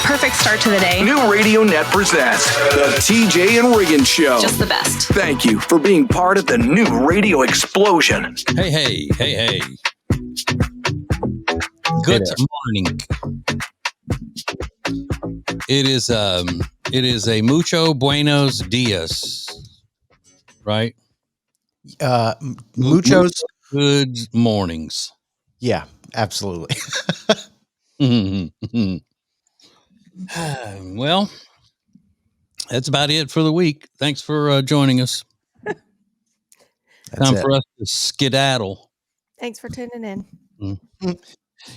perfect start to the day. New Radio Net presents the TJ and Riggins Show. Just the best. Thank you for being part of the new radio explosion. Hey. Good morning. It is a mucho buenos dias, right? Muchos good mornings. Yeah, absolutely. Well, that's about it for the week. Thanks for joining us. Time for us to skedaddle. Thanks for tuning in. Mm-hmm.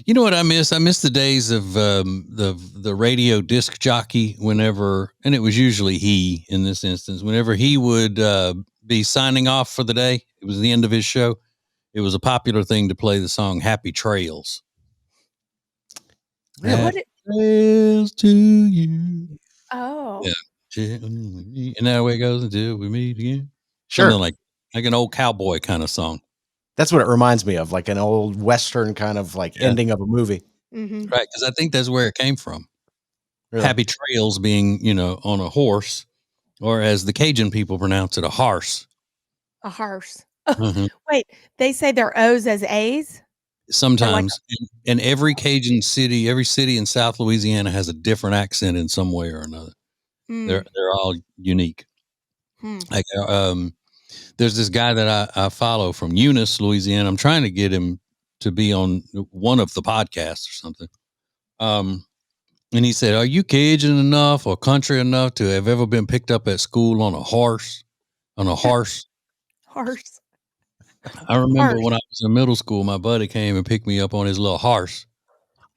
You know what I miss? I miss the days of the radio disc jockey whenever, and it was usually he in this instance, whenever he would be signing off for the day, it was the end of his show. It was a popular thing to play the song Happy Trails. Happy Trails to you. Oh. Yeah. And that way it goes until we meet again. Sure. Something like an old cowboy kind of song. That's what it reminds me of, like an old Western kind of like ending of a movie. Mm-hmm. Right, because I think that's where it came from. Really? Happy Trails being, on a horse, or as the Cajun people pronounce it, a harse. A horse. Mm-hmm. Wait, they say their O's as A's? Sometimes. And every Cajun city, every city in South Louisiana has a different accent in some way or another. They're all unique. Like, there's this guy that I follow from Eunice, Louisiana. I'm trying to get him to be on one of the podcasts or something. And he said, "Are you Cajun enough or country enough to have ever been picked up at school on a horse?" On a horse. Horse. I remember when I was in middle school, my buddy came and picked me up on his little horse.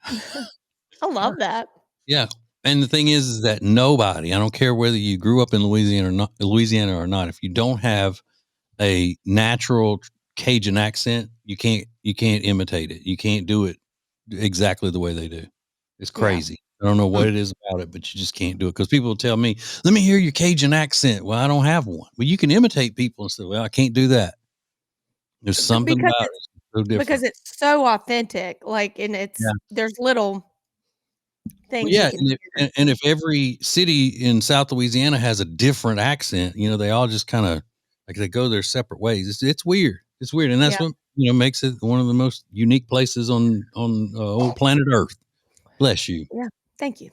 I love that. Yeah. And the thing is that nobody, I don't care whether you grew up in Louisiana or not, if you don't have a natural Cajun accent, you can't imitate it. You can't do it exactly the way they do. It's crazy. Yeah. I don't know what it is about it, but you just can't do it. Because people will tell me, "Let me hear your Cajun accent." Well, I don't have one. Well, you can imitate people and say, "Well, I can't do that." There's something about it so different. Because it's so authentic. Like, and there's little things. Well, yeah, and if every city in South Louisiana has a different accent, they all just kind of like they go their separate ways. It's weird. It's weird, and that's what makes it one of the most unique places on old planet Earth. Bless you. Yeah, thank you.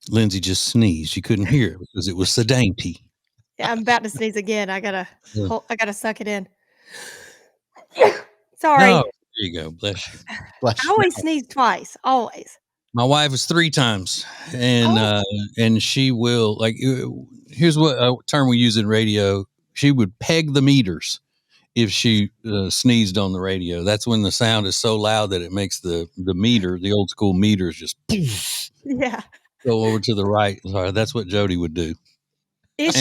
Lindsay just sneezed. You couldn't hear it because it was so dainty. Yeah, I'm about to sneeze again. I gotta suck it in. Sorry. Oh, there you go. Bless you. I always sneeze twice. Always. My wife is 3 times, and she will here's what a term we use in radio. She would peg the meters if she sneezed on the radio. That's when the sound is so loud that it makes the meter, the old school meters, just go over to the right. Sorry, that's what Jody would do. Is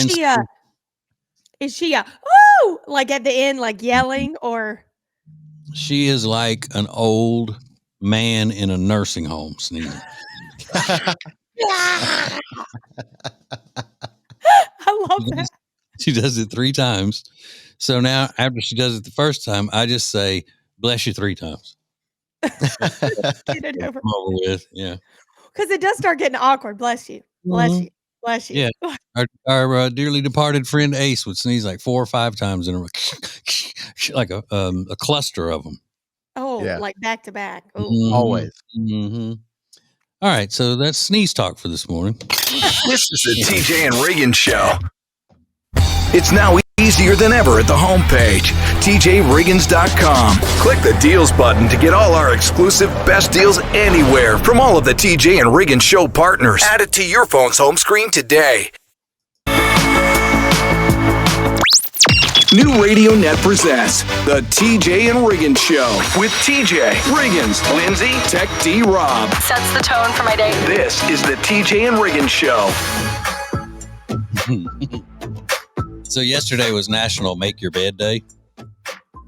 she oh, like at the end, like yelling, or? She is like an old man in a nursing home sneezing. I love that. She does it 3 times. So now after she does it the first time, I just say, "Bless you" 3 times. Get it over with. Yeah. Because it does start getting awkward. Bless you. Bless you. Bless you. Yeah. Our dearly departed friend Ace would sneeze like 4 or 5 times in a row, like a cluster of them. Oh, like back to back. Mm-hmm. Always. Mm-hmm. All right. So that's sneeze talk for this morning. This is the TJ and Riggins Show. It's now easier than ever at the homepage, tjriggins.com. Click the deals button to get all our exclusive best deals anywhere from all of the TJ and Riggins Show partners. Add it to your phone's home screen today. New Radio Net presents the TJ and Riggins Show with TJ, Riggins, Lindsay, Tech D Rob. Sets the tone for my day. This is the TJ and Riggins Show. So yesterday was National Make Your Bed Day.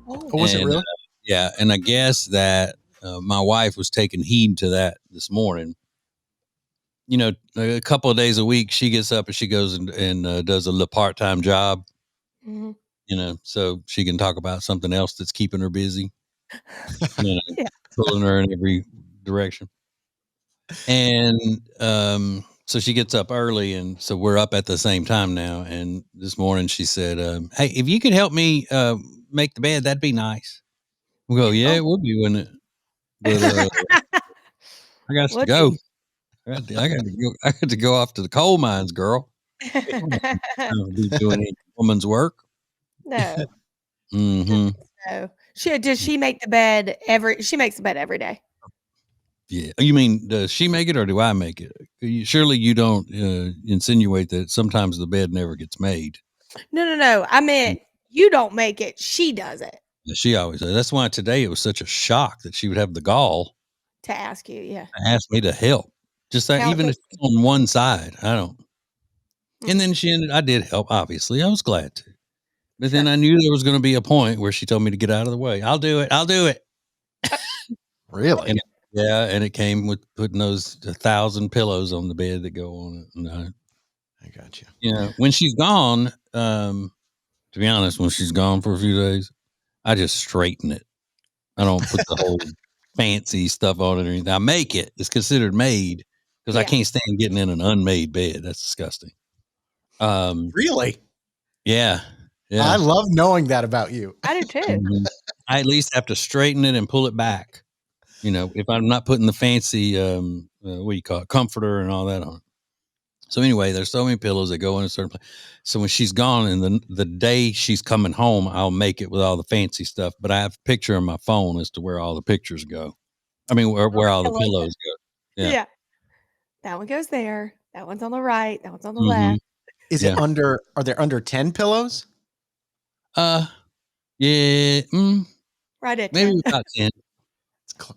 Oh, was it really? Yeah, and I guess that my wife was taking heed to that this morning. A couple of days a week, she gets up and she goes and does a little part-time job. Mm-hmm. So she can talk about something else that's keeping her busy. Pulling her in every direction. And so she gets up early, and so we're up at the same time now. And this morning she said, "Hey, if you could help me make the bed, that'd be nice." We go, "Yeah, it would be, wouldn't it?" But I got to Would go. be. I got to go. I got to go off to the coal mines, girl. I don't be doing any woman's work. No. Mm-hmm. No. Does she make the bed she makes the bed every day. Yeah. You mean, does she make it or do I make it? Surely you don't insinuate that sometimes the bed never gets made. No. I meant you don't make it. She does it. She always does. That's why today it was such a shock that she would have the gall To ask you, yeah. to ask me to help. Just that, even if it's on one side, I don't. And then I did help, obviously. I was glad to. But then I knew there was going to be a point where she told me to get out of the way. I'll do it. Really? And it came with putting those 1,000 pillows on the bed that go on it. And I got you. Yeah. When she's gone, to be honest, when she's gone for a few days, I just straighten it. I don't put the whole fancy stuff on it or anything. I make it. It's considered made because I can't stand getting in an unmade bed. That's disgusting. Really? Yeah. I love knowing that about you. I do too. Mm-hmm. I at least have to straighten it and pull it back. You know, if I'm not putting the fancy, what do you call it, comforter and all that on it. So anyway, there's so many pillows that go in a certain place. So when she's gone and the day she's coming home, I'll make it with all the fancy stuff. But I have a picture on my phone as to where all the pictures go. I mean, where all the pillows go. Yeah. That one goes there. That one's on the right. That one's on the left. Is it are there under 10 pillows? Yeah. Right at 10. Maybe about 10.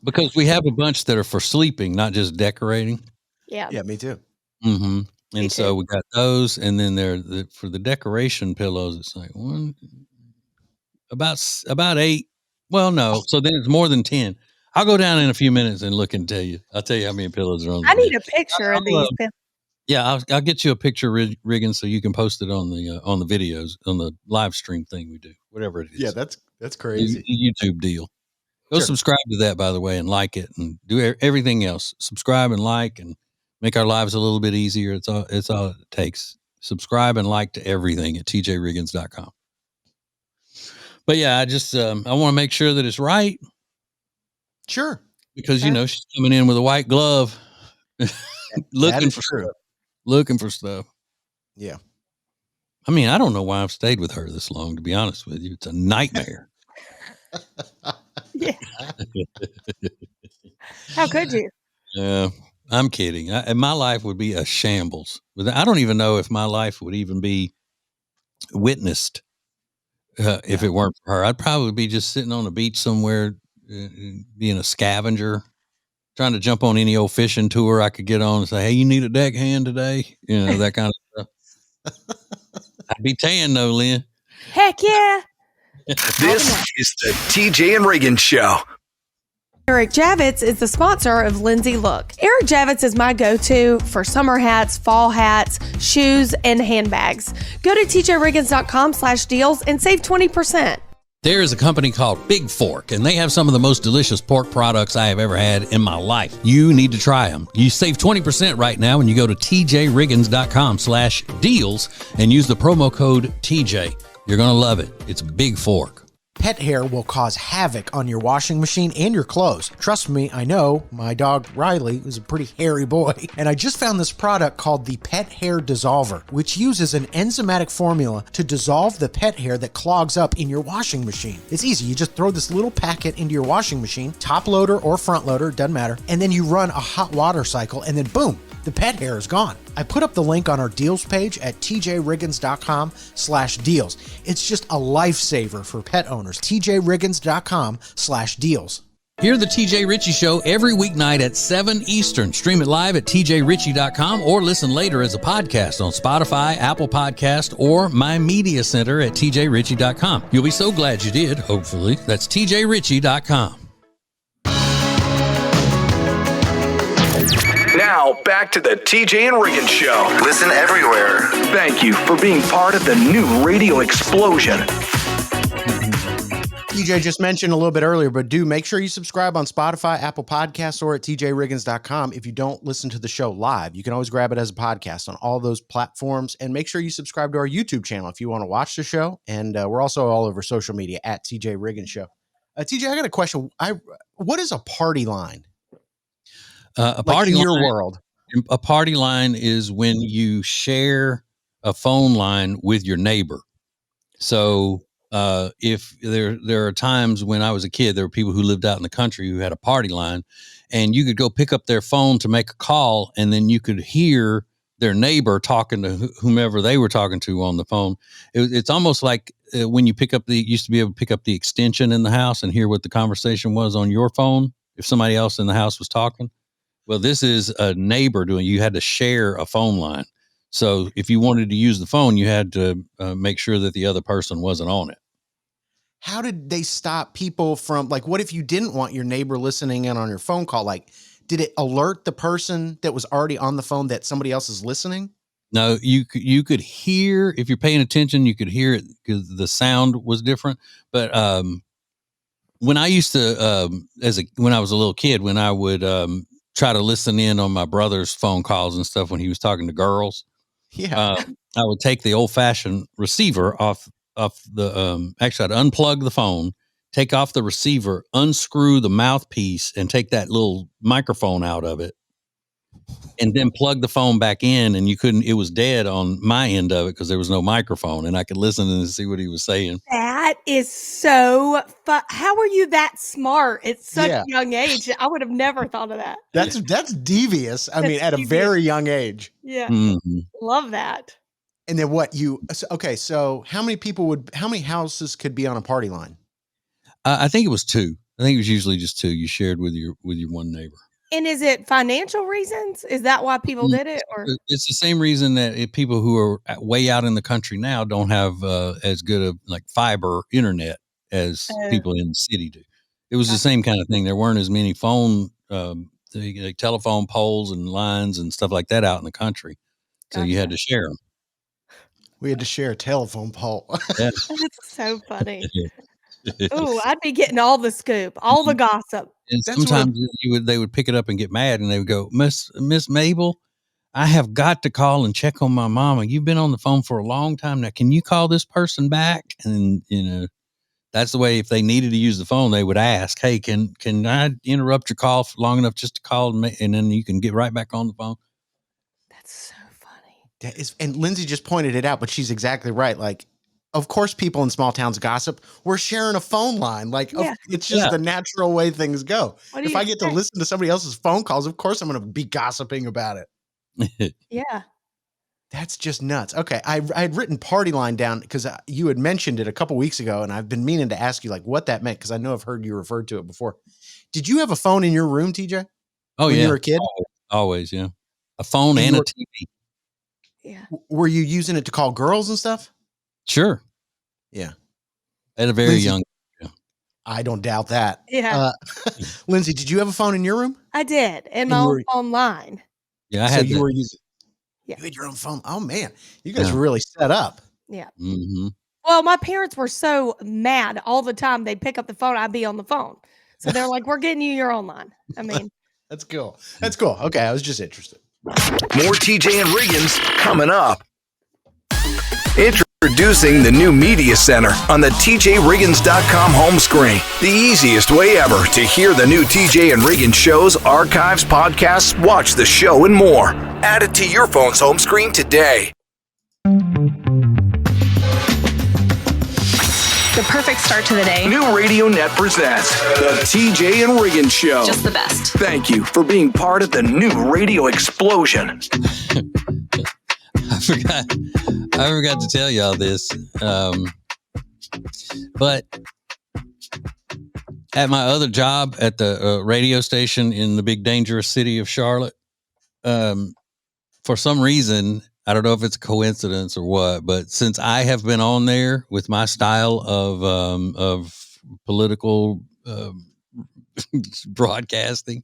Because we have a bunch that are for sleeping, not just decorating. Yeah. Yeah, me too. Mm-hmm. And so we got those, and then for the decoration pillows, it's like about 8. Well, no. So then it's more than 10. I'll go down in a few minutes and look and tell you. I'll tell you how many pillows are on. I need a picture of these pillows. Yeah, I'll get you a picture, Riggins, so you can post it on the videos on the live stream thing we do, whatever it is. Yeah, that's crazy. YouTube deal. Go subscribe to that, by the way, and like it, and do everything else. Subscribe and like, and make our lives a little bit easier. It's all it takes. Subscribe and like to everything at tjriggins.com. But yeah, I just I want to make sure that it's right. Sure. Because she's coming in with a white glove, looking for stuff. Yeah. I mean, I don't know why I've stayed with her this long, to be honest with you. It's a nightmare. Yeah. How could you? Yeah, I'm kidding. My life would be a shambles. I don't even know if my life would even be witnessed if it weren't for her. I'd probably be just sitting on a beach somewhere, being a scavenger, trying to jump on any old fishing tour I could get on and say, "Hey, you need a deckhand today?" That kind of stuff. I'd be tan though, Lynn. Heck yeah. This is the TJ and Riggins Show. Eric Javits is the sponsor of Lindsay Look. Eric Javits is my go-to for summer hats, fall hats, shoes, and handbags. Go to tjriggins.com/deals and save 20%. There is a company called Big Fork, and they have some of the most delicious pork products I have ever had in my life. You need to try them. You save 20% right now when you go to tjriggins.com/deals and use the promo code TJ. You're going to love it. It's Big Fork. Pet hair will cause havoc on your washing machine and your clothes. Trust me, I know. My dog Riley is a pretty hairy boy. And I just found this product called the Pet Hair Dissolver, which uses an enzymatic formula to dissolve the pet hair that clogs up in your washing machine. It's easy. You just throw this little packet into your washing machine, top loader or front loader, doesn't matter. And then you run a hot water cycle and then boom, the pet hair is gone. I put up the link on our deals page at tjriggins.com/deals. It's just a lifesaver for pet owners. tjriggins.com/deals. Hear the TJ Ritchie Show every weeknight at 7 Eastern. Stream it live at tjritchie.com or listen later as a podcast on Spotify, Apple Podcast, or My Media Center at tjritchie.com. You'll be so glad you did, hopefully. That's tjritchie.com. Now, back to the TJ and Riggins Show. Listen everywhere. Thank you for being part of the new radio explosion. TJ just mentioned a little bit earlier, but do make sure you subscribe on Spotify, Apple Podcasts, or at tjriggins.com. If you don't listen to the show live, you can always grab it as a podcast on all those platforms. And make sure you subscribe to our YouTube channel if you want to watch the show. And we're also all over social media at TJ Riggins Show. TJ, I got a question. What is a party line? A party in line, your world. A party line is when you share a phone line with your neighbor. So if there are times when I was a kid, there were people who lived out in the country who had a party line, and you could go pick up their phone to make a call, and then you could hear their neighbor talking to whomever they were talking to on the phone. It's almost like when you used to be able to pick up the extension in the house and hear what the conversation was on your phone if somebody else in the house was talking. Well, this is a neighbor you had to share a phone line. So if you wanted to use the phone, you had to make sure that the other person wasn't on it. How did they stop people from, like, what if you didn't want your neighbor listening in on your phone call? Like, did it alert the person that was already on the phone that somebody else is listening? No, you could hear, if you're paying attention, you could hear it because the sound was different. But when I used to, when I was a little kid, when I would try to listen in on my brother's phone calls and stuff when he was talking to girls, Yeah. I would take the old fashioned receiver off the, actually I'd unplug the phone, take off the receiver, unscrew the mouthpiece and take that little microphone out of it and then plug the phone back in. And it was dead on my end of it because there was no microphone and I could listen and see what he was saying. That is so fun. How are you that smart at such a young age? I would have never thought of that. That's devious. I mean, at a very young age. Yeah. Mm-hmm. Love that. And then so how many houses could be on a party line? I think it was 2. I think it was usually just 2 you shared with your one neighbor. And is it financial reasons? Is that why people did it? Or it's the same reason that people who are way out in the country now don't have as good of like fiber internet as people in the city do. It was the same kind of thing. There weren't as many phone, like telephone poles and lines and stuff like that out in the country. So you had to share them. We had to share a telephone pole. Yeah. That's so funny. Oh, I'd be getting all the scoop, all the gossip. And sometimes they would pick it up and get mad and they would go, Miss Mabel, I have got to call and check on my mama. You've been on the phone for a long time now. Can you call this person back? And, that's the way, if they needed to use the phone, they would ask, hey, can I interrupt your call for long enough just to call and then you can get right back on the phone? That's so funny. That is, and Lindsay just pointed it out, but she's exactly right. Like, of course, people in small towns gossip. We're sharing a phone line. Like, it's just the natural way things go. If I get to listen to somebody else's phone calls, of course I'm going to be gossiping about it. Yeah. That's just nuts. Okay. I had written party line down because you had mentioned it a couple weeks ago, and I've been meaning to ask you like what that meant because I know I've heard you referred to it before. Did you have a phone in your room, TJ? Oh, when you were a kid? Always, yeah. A phone and a TV. Yeah. Were you using it to call girls and stuff? Sure. Yeah. At a very young age. I don't doubt that. Yeah. Lindsay, did you have a phone in your room? I did. And my own phone line. Yeah, I had you that. were using you had your own phone. Oh man. You guys were really set up. Yeah. Mm-hmm. Well, my parents were so mad all the time. They'd pick up the phone, I'd be on the phone. So they're like, we're getting you your own line. I mean, that's cool. That's cool. Okay. I was just interested. More TJ and Riggins coming up. Introducing the new Media Center on the TJRiggins.com home screen. The easiest way ever to hear the new TJ and Riggins shows, archives, podcasts, watch the show, and more. Add it to your phone's home screen today. The perfect start to the day. New Radio Net presents the TJ and Riggins Show. Just the best. Thank you for being part of the new radio explosion. I forgot to tell y'all this. But at my other job at the radio station in the big dangerous city of Charlotte, for some reason, I don't know if it's a coincidence or what, but since I have been on there with my style of political broadcasting,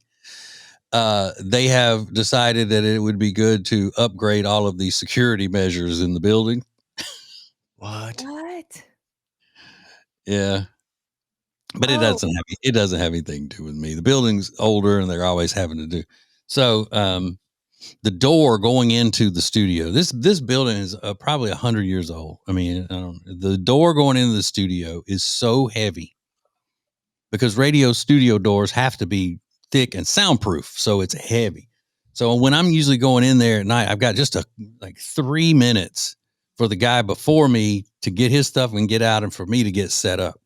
they have decided that it would be good to upgrade all of the security measures in the building. What? what? Yeah. but it doesn't have anything to do with me. The building's older and they're always having to do. So, the door going into the studio, this building is probably 100 years old. I mean, the door going into the studio is so heavy because radio studio doors have to be thick and soundproof. So it's heavy. So when I'm usually going in there at night, I've got just 3 minutes for the guy before me to get his stuff and get out and for me to get set up.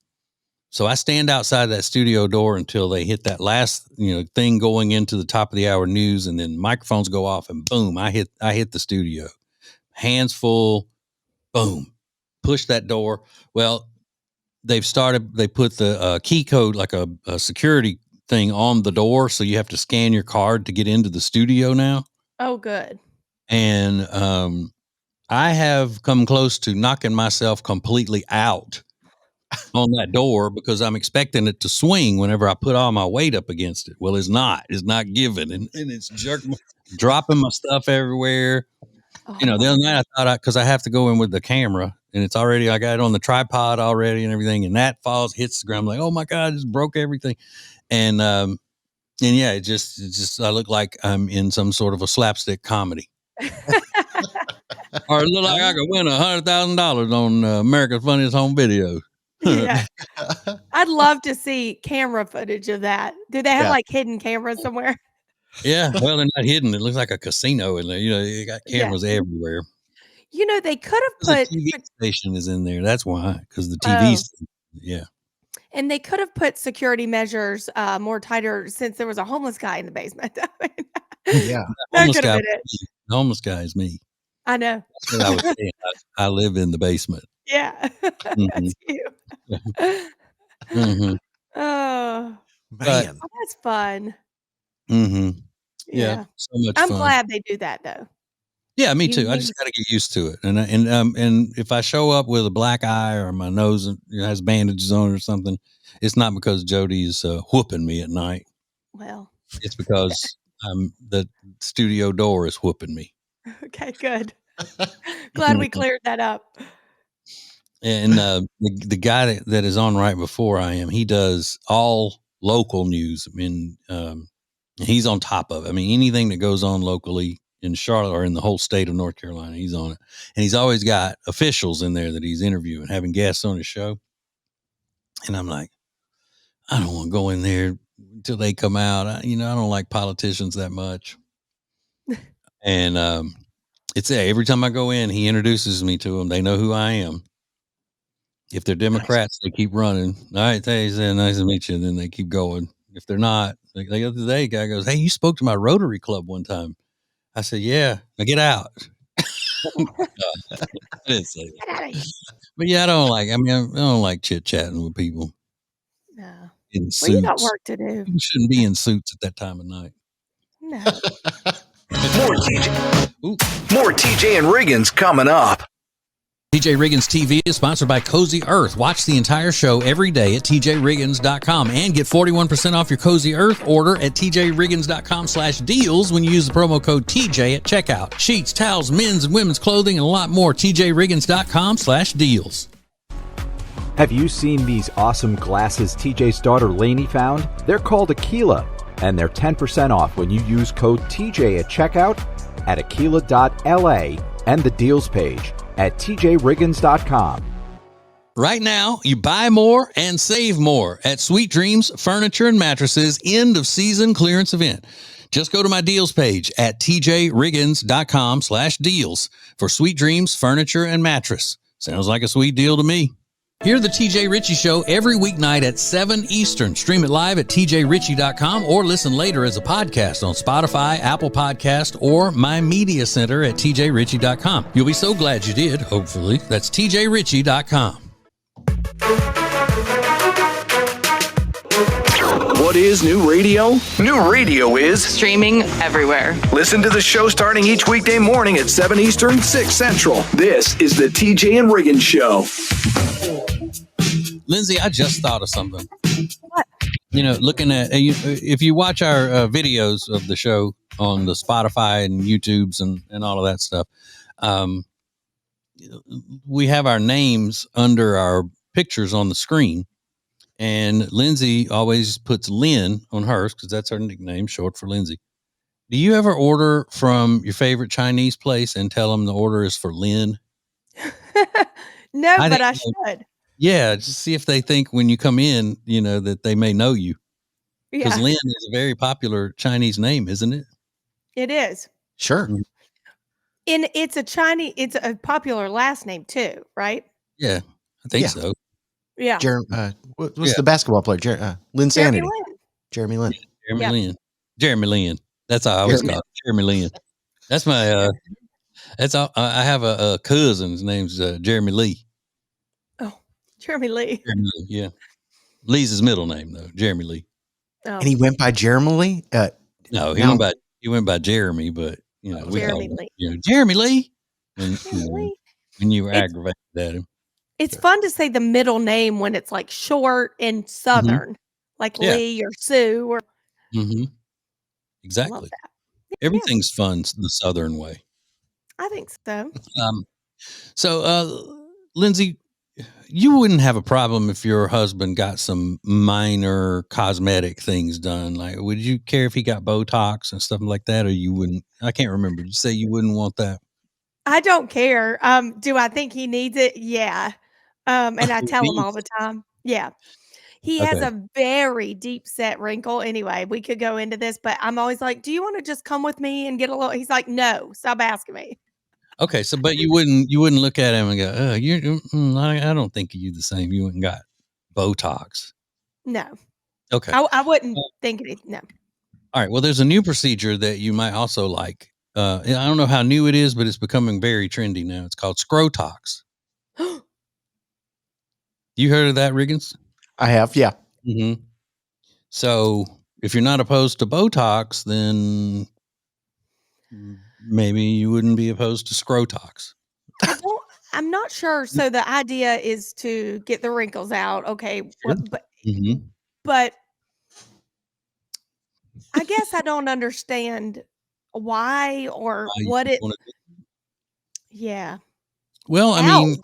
So I stand outside that studio door until they hit that last, thing going into the top of the hour news, and then microphones go off and boom, I hit the studio. Hands full, boom, push that door. Well, they put the key code, like a security thing on the door. So you have to scan your card to get into the studio now. Oh, good. And I have come close to knocking myself completely out on that door because I'm expecting it to swing whenever I put all my weight up against it. Well, it's not giving, and it's dropping my stuff everywhere. Oh, The other night I thought because I have to go in with the camera and it's already, I got it on the tripod already and everything. And that falls, hits the ground. I'm like, oh my God, it just broke everything. And yeah, it just, I look like I'm in some sort of a slapstick comedy. Or it look like I could win $100,000 on America's Funniest Home Videos. Yeah. I'd love to see camera footage of that. Do they have hidden cameras somewhere? Yeah. Well, they're not hidden. It looks like a casino in there. You got cameras everywhere. They could have put the TV station is in there. That's why, because the TV station, yeah. And they could have put security measures more tighter since there was a homeless guy in the basement. Yeah. That could have been it. The homeless guy is me. I know. That's what I was saying. I live in the basement. Yeah. That's you. Mm-hmm. Oh, man. that's fun. Mm-hmm. Yeah. So much fun. I'm glad they do that though. Yeah, me too. I just got to get used to it. And if I show up with a black eye or my nose has bandages on or something, it's not because Jody's whooping me at night. Well, it's because the studio door is whooping me. Okay, good. Glad we cleared that up. And the guy that is on right before I am, he does all local news. I mean, he's on top of it. I mean, anything that goes on locally in Charlotte or in the whole state of North Carolina, he's on it. And he's always got officials in there that he's interviewing, having guests on his show. And I'm like, I don't want to go in there until they come out. I don't like politicians that much. And it's every time I go in, he introduces me to them. They know who I am. If they're Democrats, they keep running. All right, thanks, nice to meet you. And then they keep going. If they're not, like the other day, guy goes, "Hey, you spoke to my Rotary Club one time." I said, "Yeah." Now get out. I didn't say that. But yeah, I don't like chit chatting with people. No. In suits. Well, you got work to do. You shouldn't be in suits at that time of night. No. More TJ and Riggins coming up. TJ Riggins TV is sponsored by Cozy Earth. Watch the entire show every day at tjriggins.com and get 41% off your Cozy Earth order at tjriggins.com/deals when you use the promo code TJ at checkout. Sheets, towels, men's and women's clothing, and a lot more. tjriggins.com/deals. Have you seen these awesome glasses TJ's daughter Lainey found? They're called Aquila, and they're 10% off when you use code TJ at checkout at aquila.la and the deals page at tjriggins.com. Right now, you buy more and save more at Sweet Dreams Furniture and Mattresses end of season clearance event. Just go to my deals page at tjriggins.com/deals for Sweet Dreams Furniture and Mattress. Sounds like a sweet deal to me. Hear the TJ Ritchie Show every weeknight at 7 Eastern. Stream it live at tjritchie.com or listen later as a podcast on Spotify, Apple Podcast, or My Media Center at tjritchie.com. You'll be so glad you did, hopefully. That's tjritchie.com. What is new radio? New radio is Streaming everywhere. listen to the show starting each weekday morning at 7 Eastern, 6 Central. This is the TJ and Riggins Show. Lindsay, I just thought of something. What? Looking at, if you watch our videos of the show on the Spotify and YouTubes and all of that stuff, we have our names under our pictures on the screen. And Lindsay always puts Lynn on hers because that's her nickname, short for Lindsay. Do you ever order from your favorite Chinese place and tell them the order is for Lynn? No, I but think, I should. yeah, just see if they think when you come in, that they may know you. Because Yeah, Lynn is a very popular Chinese name, isn't it? it is. Sure. Mhm. And it's a popular last name too, right? Yeah, I think Yeah. so. Yeah. What's Yeah. the basketball player? Lynn Jeremy Sanity. Lin. Jeremy Lin. Jeremy Yeah. Lin. Jeremy Lin. That's how I always Jeremy. call it. Jeremy Lin. That's my, that's all. I have a cousin. His name's Jeremy Lee. Oh, Jeremy Lee. Jeremy Lee, yeah. Lee's his middle name, though. Jeremy Lee. Oh, And he went by Jeremy Lee. No, he Now- went by Jeremy, but, we call Jeremy him, Lee. Jeremy Lee. When, Jeremy Lee. when you were It's- aggravated at him. It's fun to say the middle name when it's like short and Southern, like Yeah. Lee or Sue or Mm-hmm. I love Exactly. that. Everything's fun the Southern way. I think so. So, Lindsay, you wouldn't have a problem if your husband got some minor cosmetic things done. Like, would you care if he got Botox and stuff like that, or you wouldn't? I can't remember. Did you say you wouldn't want that? I don't care. Do I think he needs it? Yeah. And I tell him all the time. Yeah. He has Okay. a very deep set wrinkle. Anyway, we could go into this, but I'm always like, do you want to just come with me and get a little? He's like, no, stop asking me. Okay. So, but you wouldn't look at him and go, I don't think of you the same. You wouldn't got Botox. No, Okay. I wouldn't think it. No. All right. Well, there's a new procedure that you might also like. I don't know how new it is, but it's becoming very trendy now. It's called Scrotox. You heard of that, Riggins? I have. Yeah. Mm-hmm. So if you're not opposed to Botox, then maybe you wouldn't be opposed to Scrotox. I'm not sure. So the idea is to get the wrinkles out. Okay. Sure. Mm-hmm. But I guess I don't understand why or what it. Yeah. Well, I Ow. mean,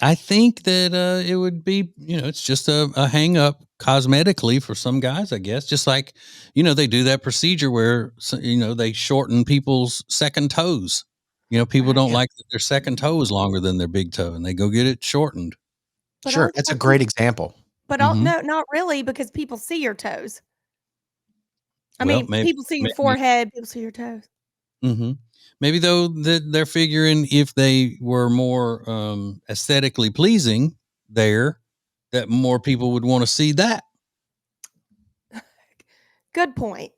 I think that it would be, it's just a hang up cosmetically for some guys, I guess. Just like, they do that procedure where, they shorten people's second toes. People don't like that their second toe is longer than their big toe, and they go get it shortened. But Sure. That's a great example. But Mhm. no, not really, because people see your toes. I Well, mean, maybe- people see your maybe- forehead, people see your toes. Mm-hmm. Maybe though that they're figuring if they were more aesthetically pleasing there, that more people would want to see that. Good point.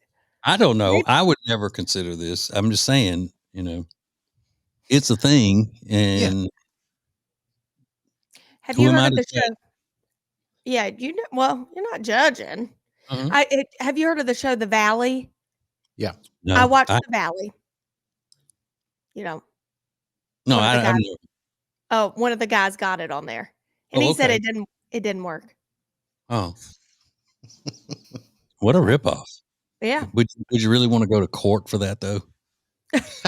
I don't know. Maybe- I would never consider this. I'm just saying, it's a thing. And Have who you am I heard of to the show? Yeah, well, you're not judging. Mhm. Have you heard of the show The Valley? No, I watched The Valley. No, one of the I've guys- never. Oh, one of the guys got it on there, and Oh, he said okay. it didn't work. Oh, what a ripoff! Yeah. Would you really want to go to court for that though? Let's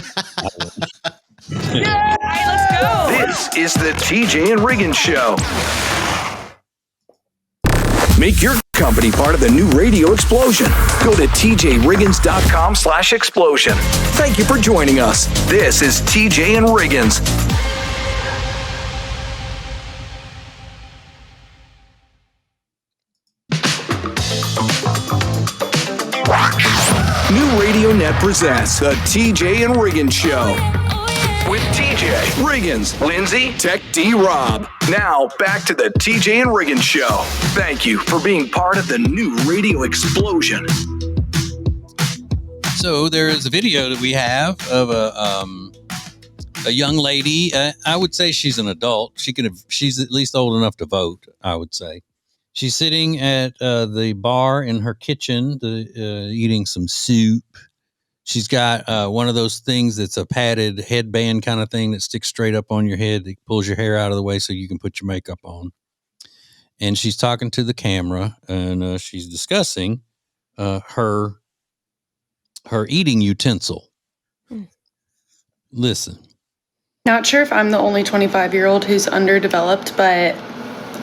go. This is the TJ and Riggins Show. Make your company part of the new radio explosion. Go to tjriggins.com/explosion. Thank you for joining us. This is TJ and Riggins. New Radio Net presents the TJ and Riggins Show. With TJ, Riggins, Lindsay, Tech D Rob. Now, back to the TJ and Riggins Show. Thank you for being part of the new radio explosion. So there is a video that we have of a young lady. I would say she's an adult. She's at least old enough to vote, I would say. She's sitting at the bar in her kitchen, eating some soup. She's got one of those things that's a padded headband kind of thing that sticks straight up on your head. That pulls your hair out of the way so you can put your makeup on. And she's talking to the camera, and she's discussing her eating utensil. Listen. Not sure if I'm the only 25-year-old who's underdeveloped, but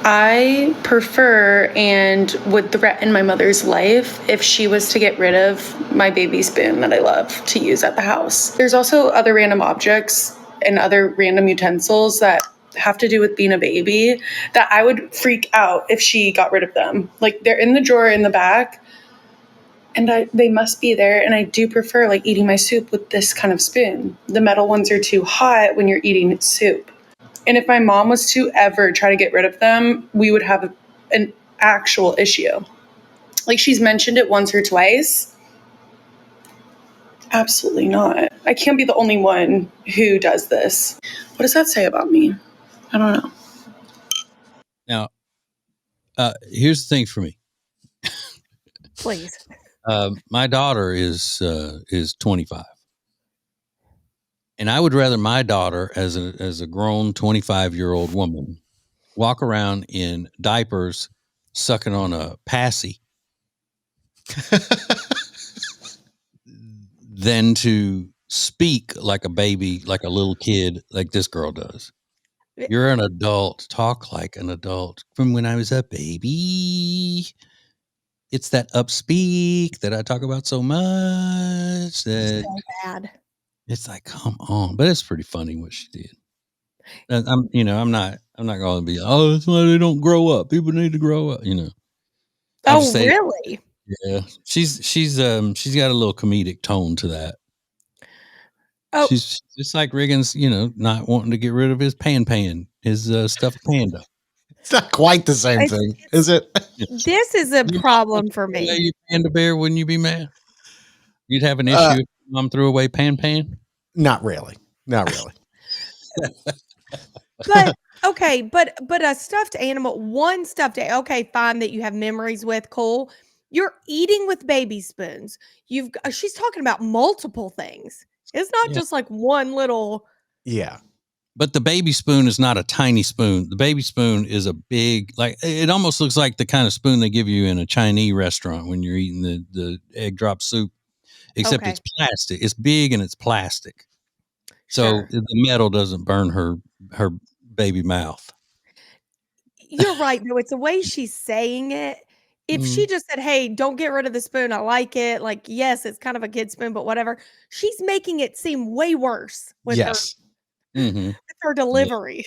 I prefer and would threaten my mother's life if she was to get rid of my baby spoon that I love to use at the house. There's also other random objects and other random utensils that have to do with being a baby that I would freak out if she got rid of them. Like, they're in the drawer in the back, and they must be there. And I do prefer like eating my soup with this kind of spoon. The metal ones are too hot when you're eating soup. And if my mom was to ever try to get rid of them, we would have an actual issue. Like, she's mentioned it once or twice. Absolutely not. I can't be the only one who does this. What does that say about me? I don't know. Now, here's the thing for me. Please. My daughter is 25, and I would rather my daughter, as a grown 25-year-old woman, walk around in diapers, sucking on a passy, than to speak like a baby, like a little kid, like this girl does. You're an adult. Talk like an adult. From when I was a baby. It's that upspeak that I talk about so much that So bad. it's like, come on. But it's pretty funny what she did. And I'm not going to be, oh, that's why they don't grow up. People need to grow up, I just Oh, say, really? yeah. She's got a little comedic tone to that. Oh, She's just like Riggins, not wanting to get rid of his his stuffed panda. It's not quite the same It's- thing, is it? this is a Your mom problem for threw away me. your panda bear, wouldn't you be mad? You'd have an issue if mom threw away pan. Not really. Not really. But okay, but a stuffed animal, one stuffed okay, fine that you have memories with, cool. You're eating with baby spoons. She's talking about multiple things. It's not Yeah. just like one little. Yeah. But the baby spoon is not a tiny spoon. The baby spoon is a big, like, it almost looks like the kind of spoon they give you in a Chinese restaurant when you're eating the egg drop soup, except Okay. it's plastic. It's big and it's plastic. So Sure. the metal doesn't burn her baby mouth. You're right, though. It's the way she's saying it. If she just said, "Hey, don't get rid of the spoon. I like it." Like, yes, it's kind of a kid spoon, but whatever. She's making it seem way worse with Yes. her delivery.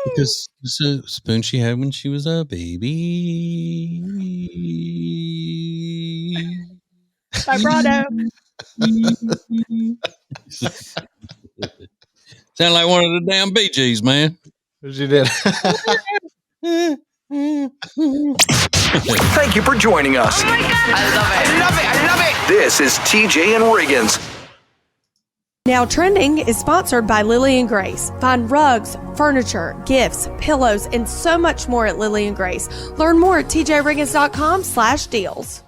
Because it's a spoon she had when she was a baby. Vibrato. Sound like one of the damn Bee Gees, man. She did. Thank you for joining us. Oh my God. I love it. This is TJ and Riggins. Now Trending is sponsored by Lily and Grace. Find rugs, furniture, gifts, pillows, and so much more at Lily and Grace. Learn more at tjriggins.com/deals.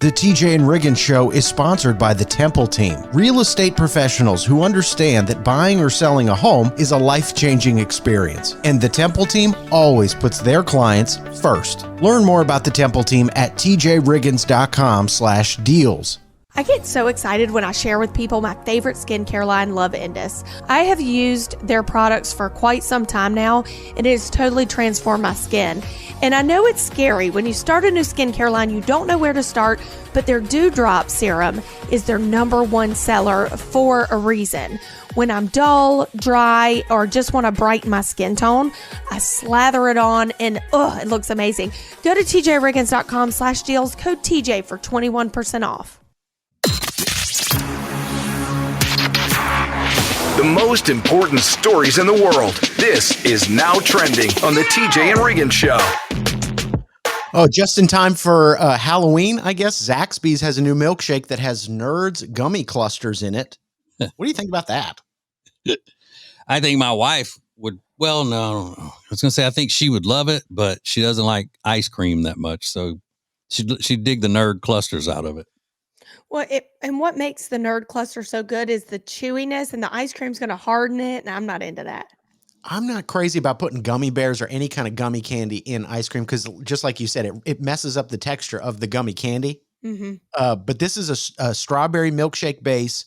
The TJ and Riggins Show is sponsored by the Temple Team, real estate professionals who understand that buying or selling a home is a life-changing experience. And the Temple Team always puts their clients first. Learn more about the Temple Team at tjriggins.com/deals. I get so excited when I share with people my favorite skincare line, Love Indus. I have used their products for quite some time now, and it has totally transformed my skin. And I know it's scary. When you start a new skincare line, you don't know where to start, but their Dewdrop Serum is their #1 seller for a reason. When I'm dull, dry, or just want to brighten my skin tone, I slather it on and it looks amazing. Go to tjriggins.com/deals, code TJ for 21% off. The most important stories in the world. This is Now Trending on the TJ and Riggins Show. Oh, just in time for Halloween, I guess. Zaxby's has a new milkshake that has Nerds gummy clusters in it. What do you think about that? I think my wife would, well, no. I was going to say, I think she would love it, but she doesn't like ice cream that much. So she'd dig the nerd clusters out of it. Well, and what makes the Nerd Cluster so good is the chewiness, and the ice cream's going to harden it, and I'm not into that. I'm not crazy about putting gummy bears or any kind of gummy candy in ice cream because, just like you said, it messes up the texture of the gummy candy. But this is a strawberry milkshake base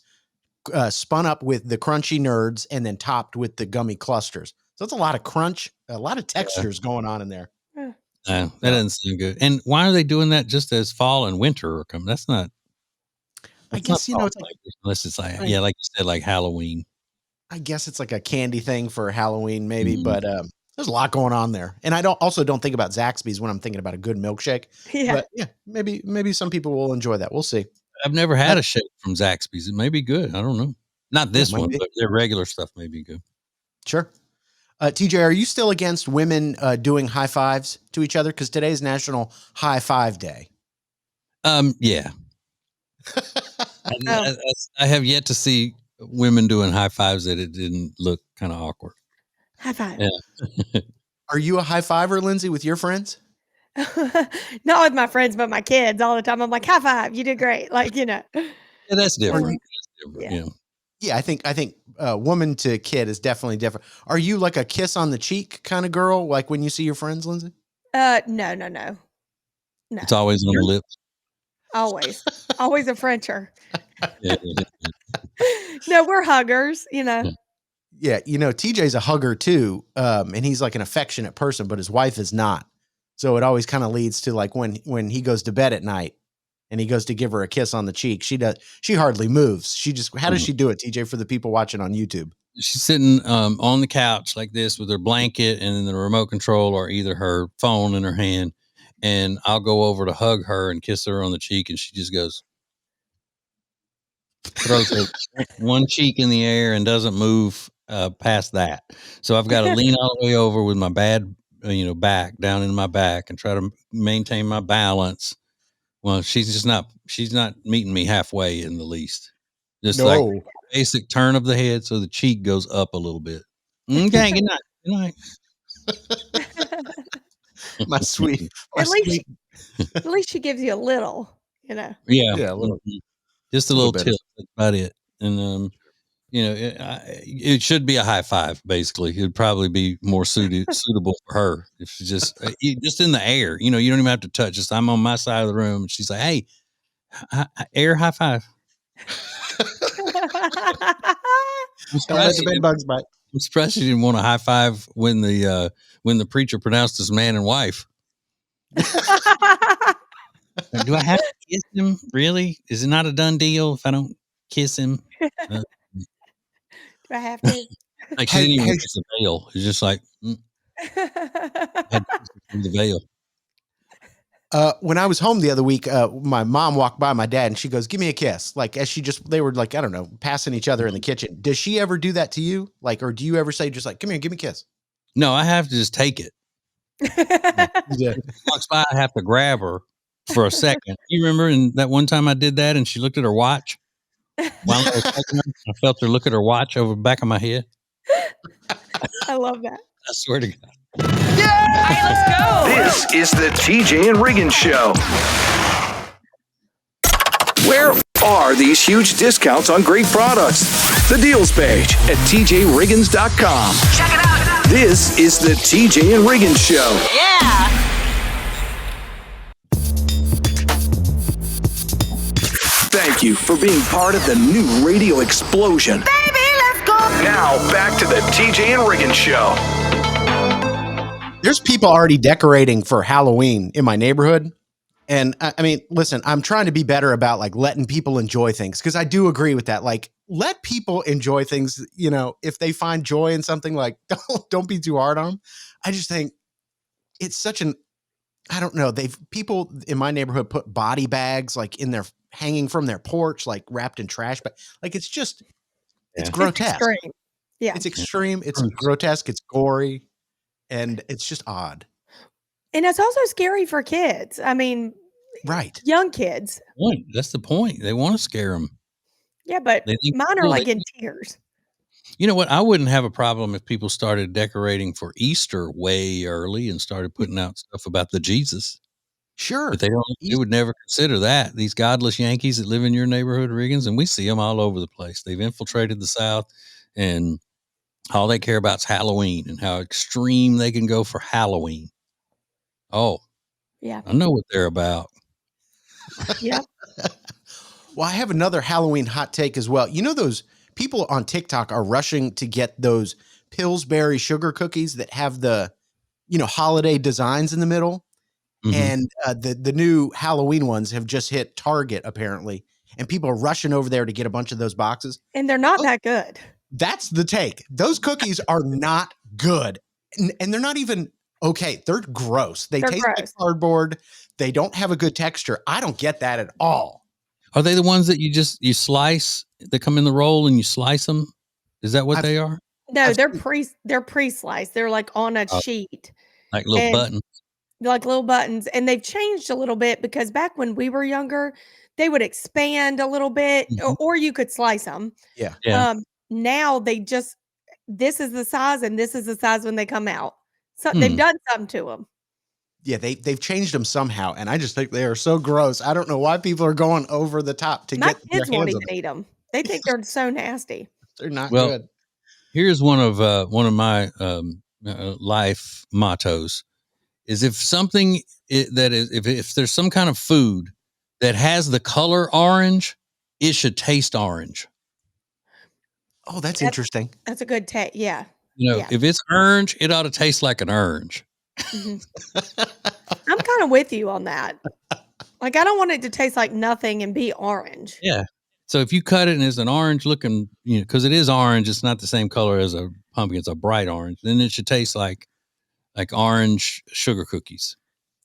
spun up with the crunchy Nerds and then topped with the gummy clusters. So it's a lot of crunch, a lot of textures going on in there. That doesn't sound good. And why are they doing that just as fall and winter are coming? That's not. I guess, not it's like, unless it's like, yeah, like you said, like Halloween. I guess it's like a candy thing for Halloween, maybe, Mhm. but there's a lot going on there. And I don't think about Zaxby's when I'm thinking about a good milkshake. Yeah. But yeah, maybe some people will enjoy that. We'll see. I've never had a shake from Zaxby's. It may be good. I don't know. Not this might one, be. but their regular stuff may be good. Sure. TJ, are you still against women doing high fives to each other? Because today's National High Five Day. Yeah. I have yet to see women doing high fives that it didn't look kind of awkward. High five. Yeah. Are you a high fiver, Lindsay, with your friends? Not with my friends, but my kids all the time. I'm like, high five, you did great. Like, Yeah, that's different. Yeah. Yeah, I think woman to kid is definitely different. Are you like a kiss on the cheek kind of girl, like when you see your friends, Lindsay? No. It's always on the lips. Always a Frencher. Yeah. No, we're huggers, Yeah, TJ's a hugger too, and he's like an affectionate person, but his wife is not. So it always kind of leads to like when he goes to bed at night and he goes to give her a kiss on the cheek, she hardly moves. How does she do it, TJ, for the people watching on YouTube? She's sitting on the couch like this with her blanket and then the remote control or either her phone in her hand. And I'll go over to hug her and kiss her on the cheek. And she just throws her one cheek in the air and doesn't move past that. So I've got to lean all the way over with my bad, back down in my back and try to maintain my balance. Well, she's not meeting me halfway in the least. Just like basic turn of the head. So the cheek goes up a little bit. Okay. Good night. My sweet. At least she gives you a little, Yeah. Yeah, a little. Just a little bit. tip. That's about it. And, it should be a high five, basically. It'd probably be more suitable for her if she just in the air. You don't even have to touch. Just I'm on my side of the room, and she's like, "Hey, air high five." I'm surprised she didn't want a high five when the preacher pronounced us man and wife. Do I have to kiss him? Really? Is it not a done deal if I don't kiss him? Do I have to? Like she didn't even kiss the veil. It's just like the veil. When I was home the other week, my mom walked by my dad and she goes, "Give me a kiss." Like as they were like, I don't know, passing each other in the kitchen. Does she ever do that to you? Like, or do you ever say just like, "Come here, give me a kiss"? No, I have to just take it. Yeah. Walks by, I have to grab her for a second. You remember in that one time I did that and she looked at her watch? While I was taking her, I felt her look at her watch over the back of my head. I love that. I swear to God. Yeah! All right, let's go. This is the TJ and Riggins Show. Where are these huge discounts on great products? The deals page at tjriggins.com. Check it out. This is the TJ and Riggins Show. Yeah. Thank you for being part of the new radio explosion. Baby, let's go. Now, back to the TJ and Riggins Show. There's people already decorating for Halloween in my neighborhood. And I mean, listen, I'm trying to be better about like letting people enjoy things because I do agree with that. Like, let people enjoy things, if they find joy in something, like don't be too hard on them. I just think it's such I don't know. People in my neighborhood put body bags like in their hanging from their porch, like wrapped in trash, but like it's grotesque. It's extreme. Yeah. It's extreme. It's grotesque. It's gory. And it's just odd. And it's also scary for kids. I mean, right. Young kids. That's the point. They want to scare them. Yeah, but mine are like in tears. You know what? I wouldn't have a problem if people started decorating for Easter way early and started putting out stuff about the Jesus. Sure. But they would never consider that. These godless Yankees that live in your neighborhood, Riggins, and we see them all over the place. They've infiltrated the South, and all they care about is Halloween and how extreme they can go for Halloween. Oh, yeah. I know what they're about. Yeah. Well, I have another Halloween hot take as well. Those people on TikTok are rushing to get those Pillsbury sugar cookies that have the, holiday designs in the middle. Mhm. And the new Halloween ones have just hit Target, apparently. And people are rushing over there to get a bunch of those boxes. And they're not that good. That's the take. Those cookies are not good. And they're not even okay. They're gross. They're taste gross. like cardboard. They don't have a good texture. I don't get that at all. Are they the ones that you slice? They come in the roll and you slice them? Is that what they are? No, they're pre-sliced. They're like on a sheet. Like little buttons? Like little buttons. And they've changed a little bit because back when we were younger, they would expand a little bit or you could slice them. Yeah. Now this is the size and this is the size when they come out. So they've done something to them. Yeah, they've changed them somehow, and I just think they are so gross. I don't know why people are going over the top to My get kids their won't hands even on eat them. They think they're so nasty. They're not good. Here's one of my life mottos: is if something if there's some kind of food that has the color orange, it should taste orange. Oh, that's interesting. That's a good take. Yeah. If it's orange, it ought to taste like an orange. I'm kind of with you on that. Like, I don't want it to taste like nothing and be orange. Yeah. So if you cut it and it's an orange looking, because it is orange, it's not the same color as a pumpkin. It's a bright orange. Then it should taste like orange sugar cookies.